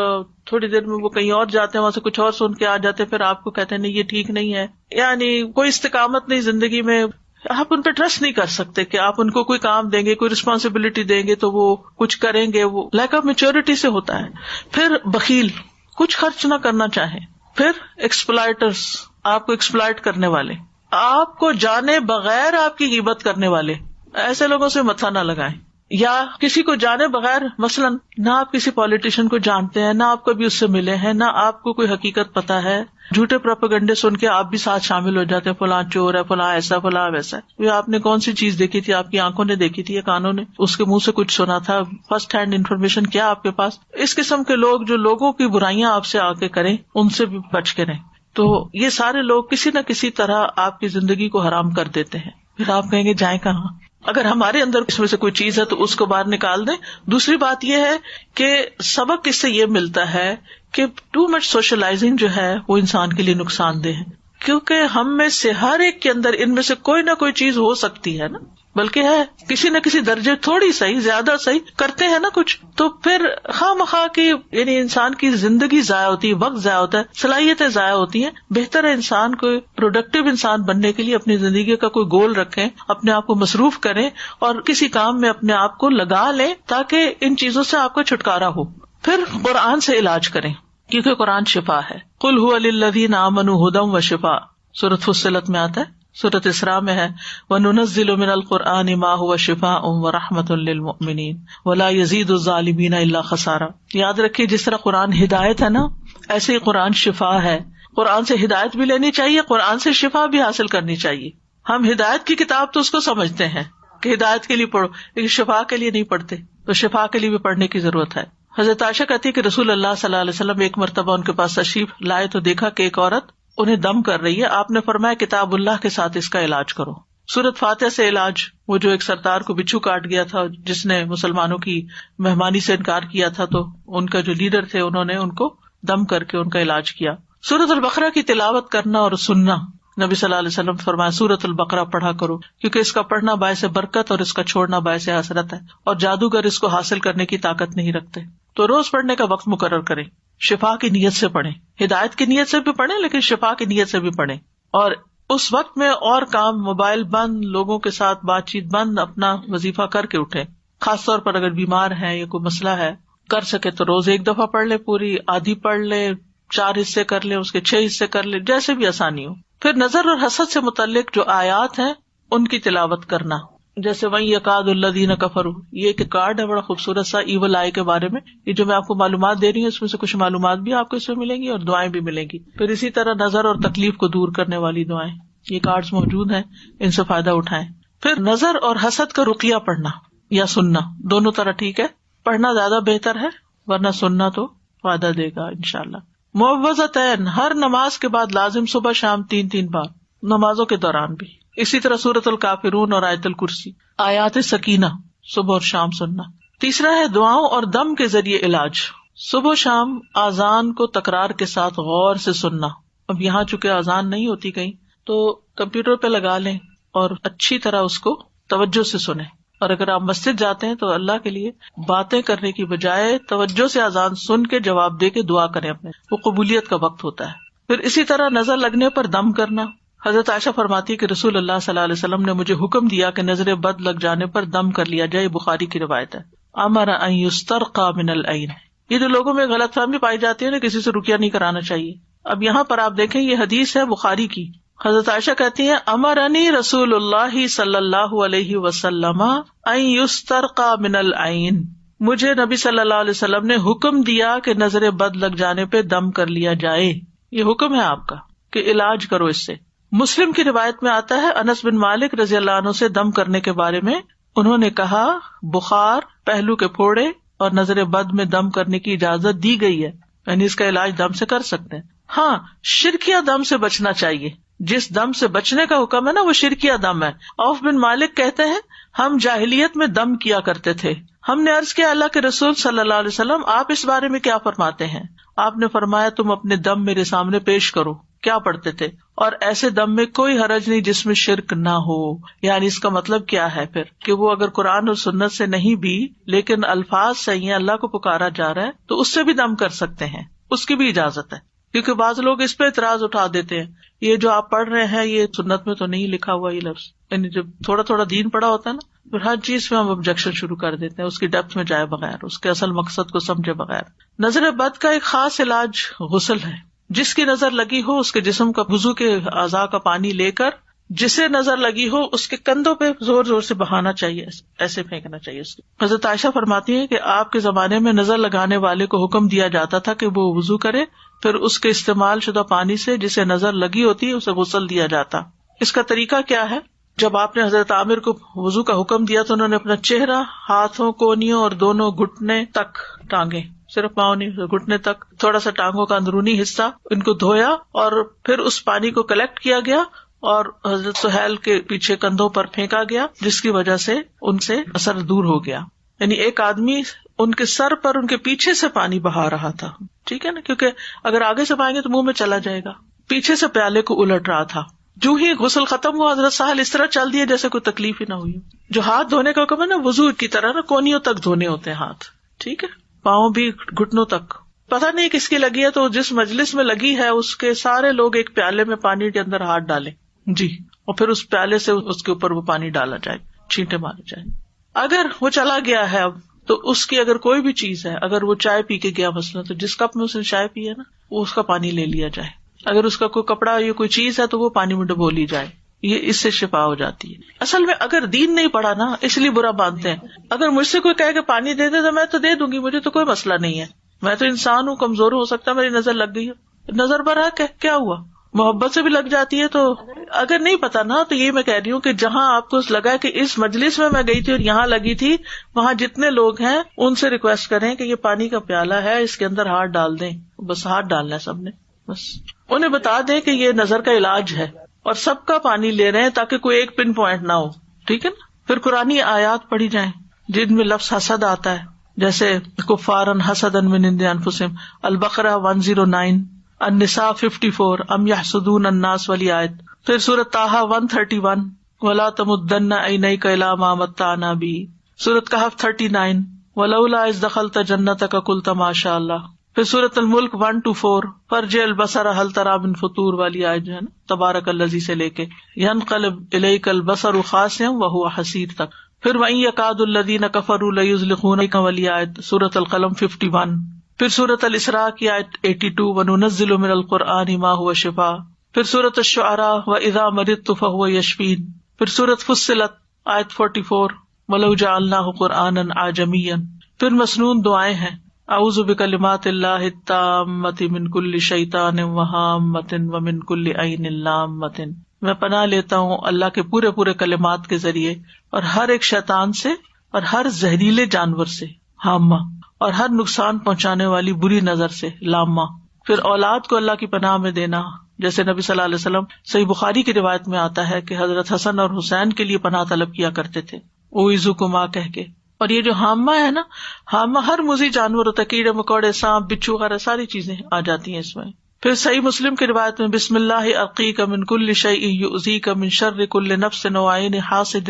تھوڑی دیر میں وہ کہیں اور جاتے ہیں، وہاں سے کچھ اور سن کے آ جاتے ہیں، پھر آپ کو کہتے ہیں نہیں یہ ٹھیک نہیں ہے. یعنی کوئی استقامت نہیں زندگی میں. آپ ان پہ ٹرسٹ نہیں کر سکتے کہ آپ ان کو کوئی کام دیں گے، کوئی رسپانسبلٹی دیں گے تو وہ کچھ کریں گے. وہ لیک آف میچورٹی سے ہوتا ہے. پھر بخیل، کچھ خرچ نہ کرنا چاہیں. پھر ایکسپلائٹرز، آپ کو ایکسپلائٹ کرنے والے، آپ کو جانے بغیر آپ کی غیبت کرنے والے، ایسے لوگوں سے متھا نہ لگائیں. یا کسی کو جانے بغیر، مثلاً نہ آپ کسی پولیٹیشین کو جانتے ہیں، نہ آپ کبھی اس سے ملے ہیں، نہ آپ کو کوئی حقیقت پتا ہے، جھوٹے پروپیگنڈے سن کے آپ بھی ساتھ شامل ہو جاتے ہیں، فلاں چور ہے، فلاں ایسا، فلاں ویسا. یہ آپ نے کون سی چیز دیکھی تھی، آپ کی آنکھوں نے دیکھی تھی یا کانوں نے اس کے منہ سے کچھ سنا تھا، فرسٹ ہینڈ انفارمیشن کیا آپ کے پاس. اس قسم کے لوگ جو لوگوں کی برائیاں آپ سے آ کے کریں، ان سے بھی بچ کے رہیں. تو یہ سارے لوگ کسی نہ کسی طرح آپ کی زندگی کو حرام کر دیتے ہیں. پھر آپ کہیں گے جائیں کہاں؟ اگر ہمارے اندر اس میں سے کوئی چیز ہے تو اس کو باہر نکال دیں. دوسری بات یہ ہے کہ سبق اس سے یہ ملتا ہے کہ ٹو مچ سوشلائزنگ جو ہے وہ انسان کے لیے نقصان دہ ہے، کیونکہ ہم میں سے ہر ایک کے اندر ان میں سے کوئی نہ کوئی چیز ہو سکتی ہے نا، بلکہ ہے کسی نہ کسی درجے، تھوڑی صحیح زیادہ صحیح کرتے ہیں نا کچھ، تو پھر خواہ مخواہ کی یعنی انسان کی زندگی ضائع ہوتی ہے، وقت ضائع ہوتا ہے، صلاحیتیں ضائع ہوتی ہیں. بہتر ہے انسان کو پروڈکٹیو انسان بننے کے لیے اپنی زندگی کا کوئی گول رکھیں، اپنے آپ کو مصروف کریں اور کسی کام میں اپنے آپ کو لگا لیں تاکہ ان چیزوں سے آپ کا چھٹکارا ہو. پھر قرآن سے علاج کریں، کیونکہ قرآن شفا ہے. قل هو للذین آمنوا ھدی وشفاء، سورۃ فصلت میں آتا ہے، سورۃ اسراء میں ہے وَنُنَزِّلُ مِنَ الْقُرْآنِ مَا هُوَ شِفَاءٌ وَرَحْمَةٌ لِّلْمُؤْمِنِينَ وَلَا يَزِيدُ الظَّالِمِينَ إِلَّا خَسَارًا. یاد رکھیے جس طرح قرآن ہدایت ہے نا، ایسے ہی قرآن شفا ہے. قرآن سے ہدایت بھی لینی چاہیے، قرآن سے شفا بھی حاصل کرنی چاہیے. ہم ہدایت کی کتاب تو اس کو سمجھتے ہیں کہ ہدایت کے لیے پڑھو، لیکن شفا کے لیے نہیں پڑھتے، تو شفا کے لیے بھی پڑھنے کی ضرورت ہے. حضرت عائشہ کہتی ہے کہ رسول اللہ صلی اللہ علیہ وسلم ایک مرتبہ ان کے پاس تشریف لائے تو دیکھا کہ ایک عورت انہیں دم کر رہی ہے. آپ نے فرمایا کتاب اللہ کے ساتھ اس کا علاج کرو. سورت فاتحہ سے علاج، وہ جو ایک سردار کو بچھو کاٹ گیا تھا جس نے مسلمانوں کی مہمانی سے انکار کیا تھا، تو ان کا جو لیڈر تھے انہوں نے ان کو دم کر کے ان کا علاج کیا. سورت البقرہ کی تلاوت کرنا اور سننا، نبی صلی اللہ علیہ وسلم فرمایا سورت البقرہ پڑھا کرو، کیونکہ اس کا پڑھنا باعث برکت اور اس کا چھوڑنا باعث حسرت ہے، اور جادوگر اس کو حاصل کرنے کی طاقت نہیں رکھتے. تو روز پڑھنے کا وقت مقرر کریں، شفا کی نیت سے پڑھیں، ہدایت کی نیت سے بھی پڑھیں لیکن شفا کی نیت سے بھی پڑھیں. اور اس وقت میں اور کام، موبائل بند، لوگوں کے ساتھ بات چیت بند، اپنا وظیفہ کر کے اٹھیں. خاص طور پر اگر بیمار ہیں یا کوئی مسئلہ ہے، کر سکے تو روز ایک دفعہ پڑھ لے، پوری آدھی پڑھ لے، 4 حصے کر لے، اس کے 6 حصے کر لے، جیسے بھی آسانی ہو. پھر نظر اور حسد سے متعلق جو آیات ہیں ان کی تلاوت کرنا، جیسے وَإِن يَكَادُ الَّذِينَ كَفَرُوا، یہ ایک کارڈ ہے بڑا خوبصورت سا ایول آئی کے بارے میں. یہ جو میں آپ کو معلومات دے رہی ہوں اس میں سے کچھ معلومات بھی آپ کو اس میں ملیں گی اور دعائیں بھی ملیں گی. پھر اسی طرح نظر اور تکلیف کو دور کرنے والی دعائیں، یہ کارڈز موجود ہیں، ان سے فائدہ اٹھائیں. پھر نظر اور حسد کا رقیہ پڑھنا یا سننا، دونوں طرح ٹھیک ہے، پڑھنا زیادہ بہتر ہے، ورنہ سننا تو فائدہ دے گا انشاءاللہ. معوذتین، ہر نماز کے بعد لازم، صبح شام 3 بار، نمازوں کے دوران بھی. اسی طرح سورۃ الکافرون اور آیت الکرسی، آیات سکینہ صبح اور شام سننا. تیسرا ہے دعاؤں اور دم کے ذریعے علاج، صبح شام آذان کو تکرار کے ساتھ غور سے سننا. اب یہاں چونکہ آذان نہیں ہوتی کہیں تو کمپیوٹر پہ لگا لیں اور اچھی طرح اس کو توجہ سے سنیں. اور اگر آپ مسجد جاتے ہیں تو اللہ کے لیے باتیں کرنے کی بجائے توجہ سے اذان سن کے جواب دے کے دعا کریں اپنے، وہ قبولیت کا وقت ہوتا ہے. پھر اسی طرح نظر لگنے پر دم کرنا. حضرت عائشہ فرماتی ہے کہ رسول اللہ صلی اللہ علیہ وسلم نے مجھے حکم دیا کہ نظر بد لگ جانے پر دم کر لیا جائے، بخاری کی روایت ہے. امر ان یسترقى من العین، یہ جو لوگوں میں غلط فہمی پائی جاتی ہے نا، کسی سے رقیہ نہیں کرانا چاہیے. اب یہاں پر آپ دیکھیں یہ حدیث ہے بخاری کی. حضرت عائشہ کہتی ہیں امرنی رسول اللہ صلی اللہ علیہ وسلم ان یسترقى من العین، مجھے نبی صلی اللہ علیہ وسلم نے حکم دیا کہ نظر بد لگ جانے پہ دم کر لیا جائے. یہ حکم ہے آپ کا کہ علاج کرو اس سے. مسلم کی روایت میں آتا ہے انس بن مالک رضی اللہ عنہ سے دم کرنے کے بارے میں، انہوں نے کہا بخار، پہلو کے پھوڑے اور نظر بد میں دم کرنے کی اجازت دی گئی ہے، یعنی اس کا علاج دم سے کر سکتے ہیں. ہاں، شرکیہ دم سے بچنا چاہیے. جس دم سے بچنے کا حکم ہے نا وہ شرکیہ دم ہے. عوف بن مالک کہتے ہیں ہم جاہلیت میں دم کیا کرتے تھے. ہم نے عرض کیا اللہ کے رسول صلی اللہ علیہ وسلم آپ اس بارے میں کیا فرماتے ہیں؟ آپ نے فرمایا تم اپنے دم میرے سامنے پیش کرو. کیا پڑھتے تھے؟ اور ایسے دم میں کوئی حرج نہیں جس میں شرک نہ ہو. یعنی اس کا مطلب کیا ہے پھر کہ وہ اگر قرآن اور سنت سے نہیں بھی لیکن الفاظ صحیح ہیں، اللہ کو پکارا جا رہا ہے تو اس سے بھی دم کر سکتے ہیں، اس کی بھی اجازت ہے. کیونکہ بعض لوگ اس پہ اعتراض اٹھا دیتے ہیں یہ جو آپ پڑھ رہے ہیں یہ سنت میں تو نہیں لکھا ہوا یہ لفظ. یعنی جب تھوڑا تھوڑا دین پڑا ہوتا ہے نا پھر ہر چیز میں ہم آبجیکشن شروع کر دیتے ہیں، اس کی ڈیپتھ میں جائے بغیر، اس کے اصل مقصد کو سمجھے بغیر. نظر بد کا ایک خاص علاج غسل ہے. جس کی نظر لگی ہو اس کے جسم کا وضو کے اعضاء کا پانی لے کر جسے نظر لگی ہو اس کے کندھوں پہ زور زور سے بہانا چاہیے، ایسے پھینکنا چاہیے اس کو. حضرت عائشہ فرماتی ہے کہ آپ کے زمانے میں نظر لگانے والے کو حکم دیا جاتا تھا کہ وہ وضو کرے، پھر اس کے استعمال شدہ پانی سے جسے نظر لگی ہوتی ہے اسے غسل دیا جاتا. اس کا طریقہ کیا ہے؟ جب آپ نے حضرت عامر کو وضو کا حکم دیا تو انہوں نے اپنا چہرہ، ہاتھوں، کونیوں اور دونوں گھٹنے تک ٹانگیں، صرف پاؤں نہیں، گھٹنے تک، تھوڑا سا ٹانگوں کا اندرونی حصہ، ان کو دھویا اور پھر اس پانی کو کلیکٹ کیا گیا اور حضرت سہیل کے پیچھے کندھوں پر پھینکا گیا، جس کی وجہ سے ان سے اثر دور ہو گیا. یعنی ایک آدمی ان کے سر پر ان کے پیچھے سے پانی بہا رہا تھا، ٹھیک ہے نا، کیونکہ اگر آگے سے پائیں گے تو منہ میں چلا جائے گا. پیچھے سے پیالے کو الٹ رہا تھا. جو ہی غسل ختم ہوا حضرت سہل اس طرح چل دیے جیسے کوئی تکلیف ہی نہ ہوئی. جو ہاتھ دھونے کا حکم ہے نا وضو کی طرح نا کونیوں تک دھونے ہوتے ہیں ہاتھ، ٹھیک ہے، پاؤں بھی گھٹنوں تک. پتہ نہیں کس کی لگی ہے تو جس مجلس میں لگی ہے اس کے سارے لوگ ایک پیالے میں پانی کے اندر ہاتھ ڈالیں جی، اور پھر اس پیالے سے اس کے اوپر وہ پانی ڈالا جائے، چھینٹے مارے جائیں. اگر وہ چلا گیا ہے اب تو اس کی اگر کوئی بھی چیز ہے، اگر وہ چائے پی کے گیا مثلا تو جس کپ میں اس نے چائے پی ہے نا وہ اس کا پانی لے لیا جائے. اگر اس کا کوئی کپڑا یا کوئی چیز ہے تو وہ پانی میں ڈبو لی جائے. یہ اس سے شفا ہو جاتی ہے. اصل میں اگر دین نہیں پڑھا نا اس لیے برا مانتے ہیں. اگر مجھ سے کوئی کہے کہ پانی دے دے تو میں تو دے دوں گی، مجھے تو کوئی مسئلہ نہیں ہے، میں تو انسان ہوں، کمزور ہو سکتا ہے، میری نظر لگ گئی ہے، نظر برحق ہے، کیا ہوا، محبت سے بھی لگ جاتی ہے. تو اگر نہیں پتا نا تو یہ میں کہہ رہی ہوں کہ جہاں آپ کو لگا کہ اس مجلس میں گئی تھی اور یہاں لگی تھی، وہاں جتنے لوگ ہیں ان سے ریکویسٹ کریں کہ یہ پانی کا پیالہ ہے، اس کے اندر ہاتھ ڈال دیں، بس ہاتھ ڈالنا ہے سب نے، بس انہیں بتا دیں کہ یہ نظر کا علاج ہے اور سب کا پانی لے رہے ہیں تاکہ کوئی ایک پن پوائنٹ نہ ہو. ٹھیک ہے نا. پھر قرآنی آیات پڑھی جائیں جن میں لفظ حسد آتا ہے, جیسے کفارن حسدن من عند انفسہم, البقرہ 109, النساء 54, ام یحسدون الناس والی آیت. پھر سورۃ طٰہٰ 131, ولا تمدن عینیک الی ما متعنا بہ. سورۃ کہف 39, ولولا اذ دخلت جنتک قلت ما شاء اللہ. پھر سورۃ الملک 1-4, فرجع البصر هل تری من فطور والی آیت جو ہے نا, تبارک الذی سے لے کے ینقلب الیک البصر خاسئا وهو حسیر تک. پھر وَإِن يَكَادُ الَّذِينَ كَفَرُوا لَيُزْلِقُونَكَ والی آیت سورۃ القلم 51. پھر سورۃ الاسراء کی آیت 82, وَنُنَزِّلُ مِنَ الْقُرْآنِ مَا هُوَ شِفَاءٌ. پھر سورۃ الشعراء وَإِذَا مَرِضْتُ فَهُوَ يَشْفِينِ. پھر سورۃ فصلت آیت 44, وَلَوْ جَعَلْنَاهُ قُرْآنًا أَعْجَمِيًّا. پھر مسنون دعائیں ہیں, اعوذ بکلمات اللہ التامۃ من کل شیطان وہامۃ ومن کل عین لامۃ. میں پناہ لیتا ہوں اللہ کے پورے پورے کلمات کے ذریعے اور ہر ایک شیطان سے اور ہر زہریلے جانور سے, ہامہ, اور ہر نقصان پہنچانے والی بری نظر سے, لامہ. پھر اولاد کو اللہ کی پناہ میں دینا, جیسے نبی صلی اللہ علیہ وسلم صحیح بخاری کی روایت میں آتا ہے کہ حضرت حسن اور حسین کے لیے پناہ طلب کیا کرتے تھے, اوعظکما کہہ کے. اور یہ جو ہامہ ہے نا, ہامہ ہر موذی جانور ہوتا ہے, کیڑے مکوڑے, سانپ, بچھو وغیرہ ساری چیزیں آ جاتی ہیں اس میں. پھر صحیح مسلم کی روایت میں بسم اللہ ارقیک من کل شیء یؤذیک من شر کل نفس وعین حاسد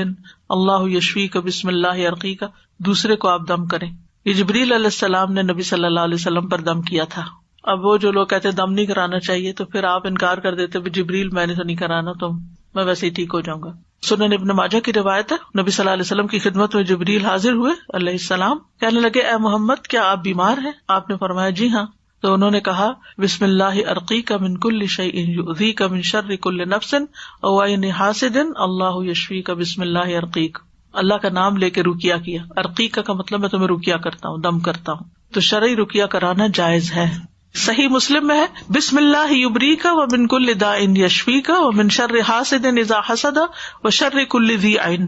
اللہ یشفیک بسم اللہ ارقیک. دوسرے کو آپ دم کریں. یہ جبریل علیہ السلام نے نبی صلی اللہ علیہ وسلم پر دم کیا تھا. اب وہ جو لوگ کہتے دم نہیں کرانا چاہیے, تو پھر آپ انکار کر دیتے جبریل میں نے تو نہیں کرانا, تو میں ویسے ہی ٹھیک ہو جاؤں گا. سنن ابن ماجہ کی روایت ہے, نبی صلی اللہ علیہ وسلم کی خدمت میں جبریل حاضر ہوئے علیہ السلام, کہنے لگے اے محمد کیا آپ بیمار ہیں؟ آپ نے فرمایا جی ہاں. تو انہوں نے کہا بسم اللہ ارقیک من کل شیء یؤذیک من شر کل نفس او عین حاسد اللہ یشفیک بسم اللہ ارقیک. اللہ کا نام لے کے رقیہ کیا. ارقیک کا مطلب میں تمہیں رقیہ کرتا ہوں, دم کرتا ہوں. تو شرعی رقیہ کرانا جائز ہے. صحیح مسلم میں ہے بسم اللہ یبریک ومن کل داء یشفیک ومن شر حاسد اذا حسد وشر کل ذی عین.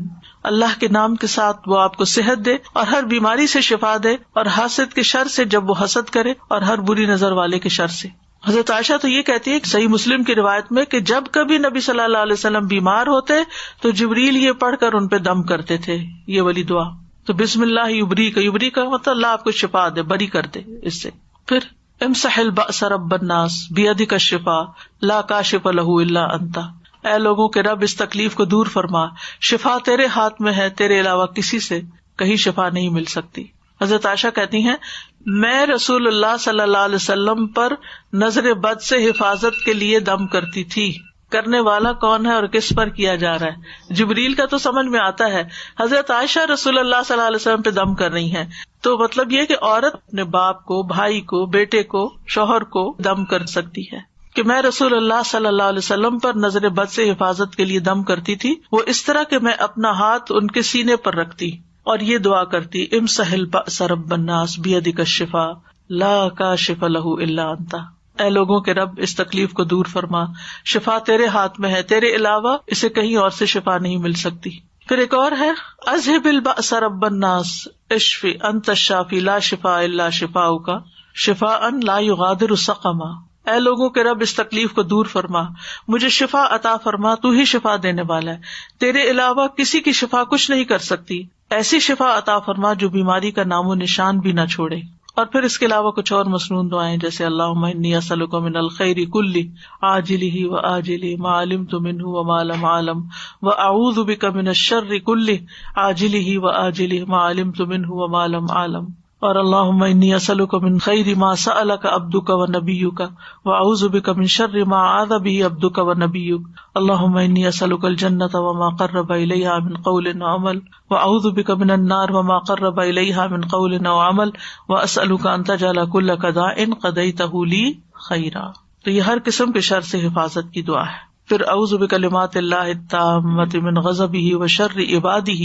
اللہ کے نام کے ساتھ وہ آپ کو صحت دے اور ہر بیماری سے شفا دے, اور حاسد کے شر سے جب وہ حسد کرے, اور ہر بری نظر والے کے شر سے. حضرت عائشہ تو یہ کہتی ہے صحیح مسلم کی روایت میں کہ جب کبھی نبی صلی اللہ علیہ وسلم بیمار ہوتے تو جبریل یہ پڑھ کر ان پہ دم کرتے تھے, یہ والی دعا. تو بسم اللہ یبریک, یبریک کا مطلب اللہ آپ کو شفا دے, بری کر دے اس سے. پھر امسح البأس رب الناس بیدک الشفاء لا کاشف لہ الا انت. اے لوگوں کے رب اس تکلیف کو دور فرما, شفا تیرے ہاتھ میں ہے, تیرے علاوہ کسی سے کہیں شفا نہیں مل سکتی. حضرت عائشہ کہتی ہیں میں رسول اللہ صلی اللہ علیہ وسلم پر نظر بد سے حفاظت کے لیے دم کرتی تھی. کرنے والا کون ہے اور کس پر کیا جا رہا ہے؟ جبریل کا تو سمجھ میں آتا ہے, حضرت عائشہ رسول اللہ صلی اللہ علیہ وسلم پہ دم کر رہی ہیں, تو مطلب یہ کہ عورت اپنے باپ کو, بھائی کو, بیٹے کو, شوہر کو دم کر سکتی ہے. کہ میں رسول اللہ صلی اللہ علیہ وسلم پر نظر بد سے حفاظت کے لیے دم کرتی تھی, وہ اس طرح کہ میں اپنا ہاتھ ان کے سینے پر رکھتی اور یہ دعا کرتی امسح البأس رب الناس بیدک الشفاء لا کاشف لہ الا انت. اے لوگوں کے رب اس تکلیف کو دور فرما, شفا تیرے ہاتھ میں ہے, تیرے علاوہ اسے کہیں اور سے شفا نہیں مل سکتی. پھر ایک اور ہے اذهب البأس رب الناس اشفی انت الشافی لا شفاء الا شفاؤک شفاء لا یغادر سقما. اے لوگوں کے رب اس تکلیف کو دور فرما, مجھے شفا عطا فرما, تو ہی شفا دینے والا ہے, تیرے علاوہ کسی کی شفا کچھ نہیں کر سکتی. ایسی شفا عطا فرما جو بیماری کا نام و نشان بھی نہ چھوڑے. اور پھر اس کے علاوہ کچھ اور مسنون دعائیں جیسے اللہم انی اسألک من الخیر کلہ عاجلہ وآجلہ ما علمت منہ وما لم اعلم واعوذ بک من الشر کلہ عاجلہ وآجلہ ما علمت منہ وما لم اعلم. اور اللہم انی اسألک من خیر ما سألک عبدک ونبیک واعوذ بک من شر ما عاذ بہ عبدک ونبیک. اللہم انی اسألک الجنۃ وما قرب الیہا من قول وعمل واعوذ بک من النار وما قرب الیہا من قول وعمل واسألک ان تجعل کل قضاء قضیتہ لی خیرا. تو یہ ہر قسم کے شر سے حفاظت کی دعا ہے. پھر اعوذ بکلمات اللہ التامۃ من غضبہ وشر عبادہ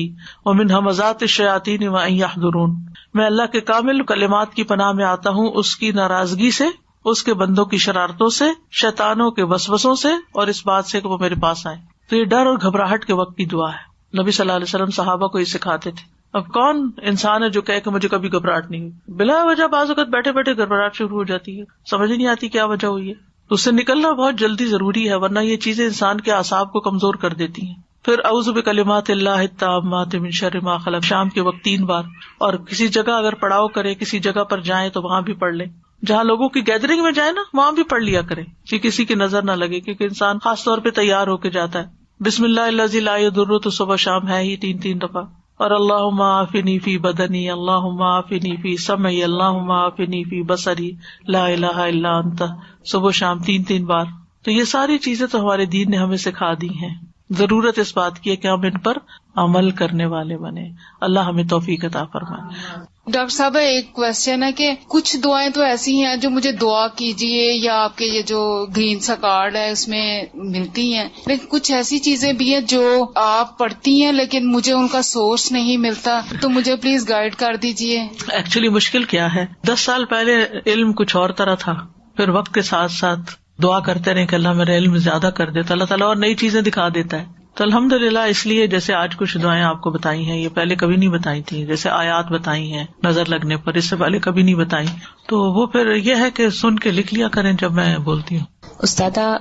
ومن ھمزات الشیاطین وان یحضرون. میں اللہ کے کامل کلمات کی پناہ میں آتا ہوں اس کی ناراضگی سے, اس کے بندوں کی شرارتوں سے, شیطانوں کے وسوسوں سے, اور اس بات سے کہ وہ میرے پاس آئیں. تو یہ ڈر اور گھبراہٹ کے وقت کی دعا ہے. نبی صلی اللہ علیہ وسلم صحابہ کو یہ سکھاتے تھے. اب کون انسان ہے جو کہے کہ مجھے کبھی گھبراہٹ نہیں ہوئی؟ بلا وجہ بعض اوقات بیٹھے بیٹھے گھبراہٹ شروع ہو جاتی ہے, سمجھ نہیں آتی کیا وجہ ہوئی ہے. تو اس سے نکلنا بہت جلدی ضروری ہے، ورنہ یہ چیزیں انسان کے اعصاب کو کمزور کر دیتی ہیں. پھر اعوذ بکلمات اللہ التامات من شر ما خلق شام کے وقت 3 بار. اور کسی جگہ اگر پڑاؤ کرے، کسی جگہ پر جائیں تو وہاں بھی پڑھ لیں. جہاں لوگوں کی گیدرنگ میں جائے نا وہاں بھی پڑھ لیا کرے کہ کسی کی نظر نہ لگے، کیونکہ انسان خاص طور پہ تیار ہو کے جاتا ہے. بسم اللہ الذی لا یضر تو صبح شام ہے ہی 3 دفعہ. اور اللہم عافنی فی بدنی، اللہم عافنی فی سمعی، اللہم عافنی فی بصری، لا الہ الا انت، صبح شام 3 بار. تو یہ ساری چیزیں تو ہمارے دین نے ہمیں سکھا دی ہیں. ضرورت اس بات کی ہے کہ ہم ان پر عمل کرنے والے بنے. اللہ ہمیں توفیق عطا فرمائے. ڈاکٹر صاحب ایک کوشچن ہے کہ کچھ دعائیں تو ایسی ہیں جو مجھے دعا کیجیے یا آپ کے یہ جو گرین سا کارڈ ہے اس میں ملتی ہیں، لیکن کچھ ایسی چیزیں بھی ہیں جو آپ پڑھتی ہیں لیکن مجھے ان کا سورس نہیں ملتا، تو مجھے پلیز گائیڈ کر دیجیے. ایکچولی مشکل کیا ہے، 10 سال پہلے علم کچھ اور طرح تھا، پھر وقت کے ساتھ ساتھ دعا کرتے رہے کہ اللہ میرا علم زیادہ کر دیتا، اللہ تعالیٰ اور نئی چیزیں دکھا دیتا ہے. تو الحمدللہ اس لیے جیسے آج کچھ دعائیں آپ کو بتائی ہیں، یہ پہلے کبھی نہیں بتائی تھی. جیسے آیات بتائی ہیں نظر لگنے پر، اس سے پہلے کبھی نہیں بتائی. تو وہ پھر یہ ہے کہ سن کے لکھ لیا کریں جب میں بولتی ہوں. استاذہ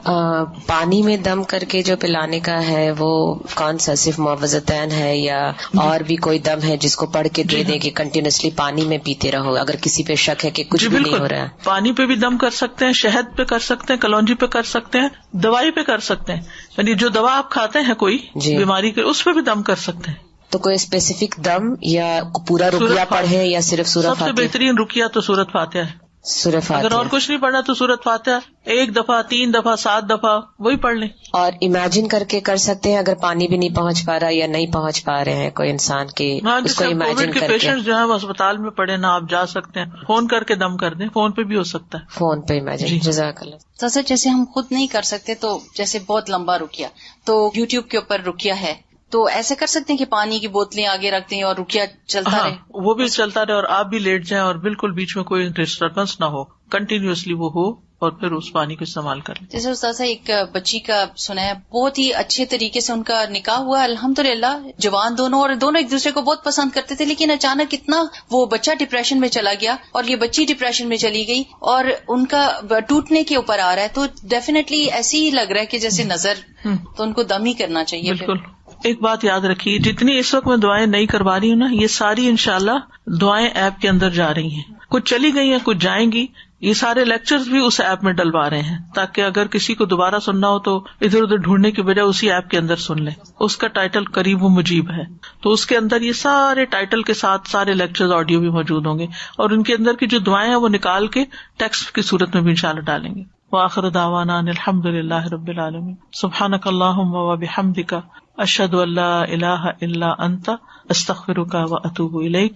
پانی میں دم کر کے جو پلانے کا ہے وہ کون سا، صرف معوذتین ہے یا اور بھی کوئی دم ہے جس کو پڑھ کے دے دیں کہ کنٹینیوسلی پانی میں پیتے رہو اگر کسی پہ شک ہے کہ کچھ بھی نہیں ہو رہا ہے؟ پانی پہ بھی دم کر سکتے ہیں، شہد پہ کر سکتے ہیں، کلونجی پہ کر سکتے ہیں، دوائی پہ کر سکتے ہیں. یعنی جو دوا آپ کھاتے ہیں کوئی بیماری کے، اس پہ بھی دم کر سکتے ہیں. تو کوئی اسپیسیفک دم یا پورا رقیہ پڑھے یا صرف سورۃ فاتحہ؟ سب سے بہترین رقیہ تو سورۃ فاتحہ ہے. سورۃ فاتحہ. اگر اور کچھ نہیں پڑھنا تو سورۃ فاتحہ 1 دفعہ 3 دفعہ 7 دفعہ وہی پڑھ لیں. اور امیجن کر کے کر سکتے ہیں اگر پانی بھی نہیں پہنچ پا رہا یا نہیں پہنچ پا رہے ہیں کوئی انسان کے، اس کو امیجن کر کے. پیشنٹ جو ہے وہ اسپتال میں پڑے نا، آپ جا سکتے ہیں فون کر کے دم کر دیں، فون پہ بھی ہو سکتا ہے، فون پہ امیجن. جزاک اللہ. تو سر جیسے ہم خود نہیں کر سکتے تو جیسے بہت لمبا رقیہ تو یوٹیوب کے اوپر رقیہ ہے، تو ایسے کر سکتے ہیں کہ پانی کی بوتلیں آگے رکھ دیں اور رقیہ چلتا رہے. وہ بھی چلتا رہے اور آپ بھی لیٹ جائیں اور بالکل بیچ میں کوئی ڈسٹربنس نہ ہو، کنٹینیوسلی وہ ہو اور پھر اس پانی کو استعمال کر لیں. جیسے استاد ایک بچی کا سنا ہے، بہت ہی اچھے طریقے سے ان کا نکاح ہوا الحمدللہ، جوان دونوں، اور دونوں ایک دوسرے کو بہت پسند کرتے تھے، لیکن اچانک اتنا وہ بچہ ڈپریشن میں چلا گیا اور یہ بچی ڈپریشن میں چلی گئی اور ان کا ٹوٹنے کے اوپر آ رہا ہے. تو ڈیفینیٹلی ایسے ہی لگ رہا ہے کہ جیسے نظر، تو ان کو دم ہی کرنا چاہیے. بالکل. ایک بات یاد رکھیے، جتنی اس وقت میں دعائیں نہیں کروا رہی ہوں نا، یہ ساری انشاءاللہ دعائیں ایپ کے اندر جا رہی ہیں. کچھ چلی گئی ہیں، کچھ جائیں گی. یہ سارے لیکچرز بھی اس ایپ میں ڈلوا رہے ہیں تاکہ اگر کسی کو دوبارہ سننا ہو تو ادھر ادھر ڈھونڈنے کی بجائے اسی ایپ کے اندر سن لیں. اس کا ٹائٹل قریب و مجیب ہے، تو اس کے اندر یہ سارے ٹائٹل کے ساتھ سارے لیکچرز آڈیو بھی موجود ہوں گے، اور ان کے اندر کی جو دعائیں ہیں وہ نکال کے ٹیکسٹ کی صورت میں بھی انشاءاللہ ڈالیں گے. وآخر دعوانا ان الحمد للہ رب العالمین. سبحانک اللہم وبحمدک، اشہد ان لا الہ الا انت، استغفرک واتوب الیک.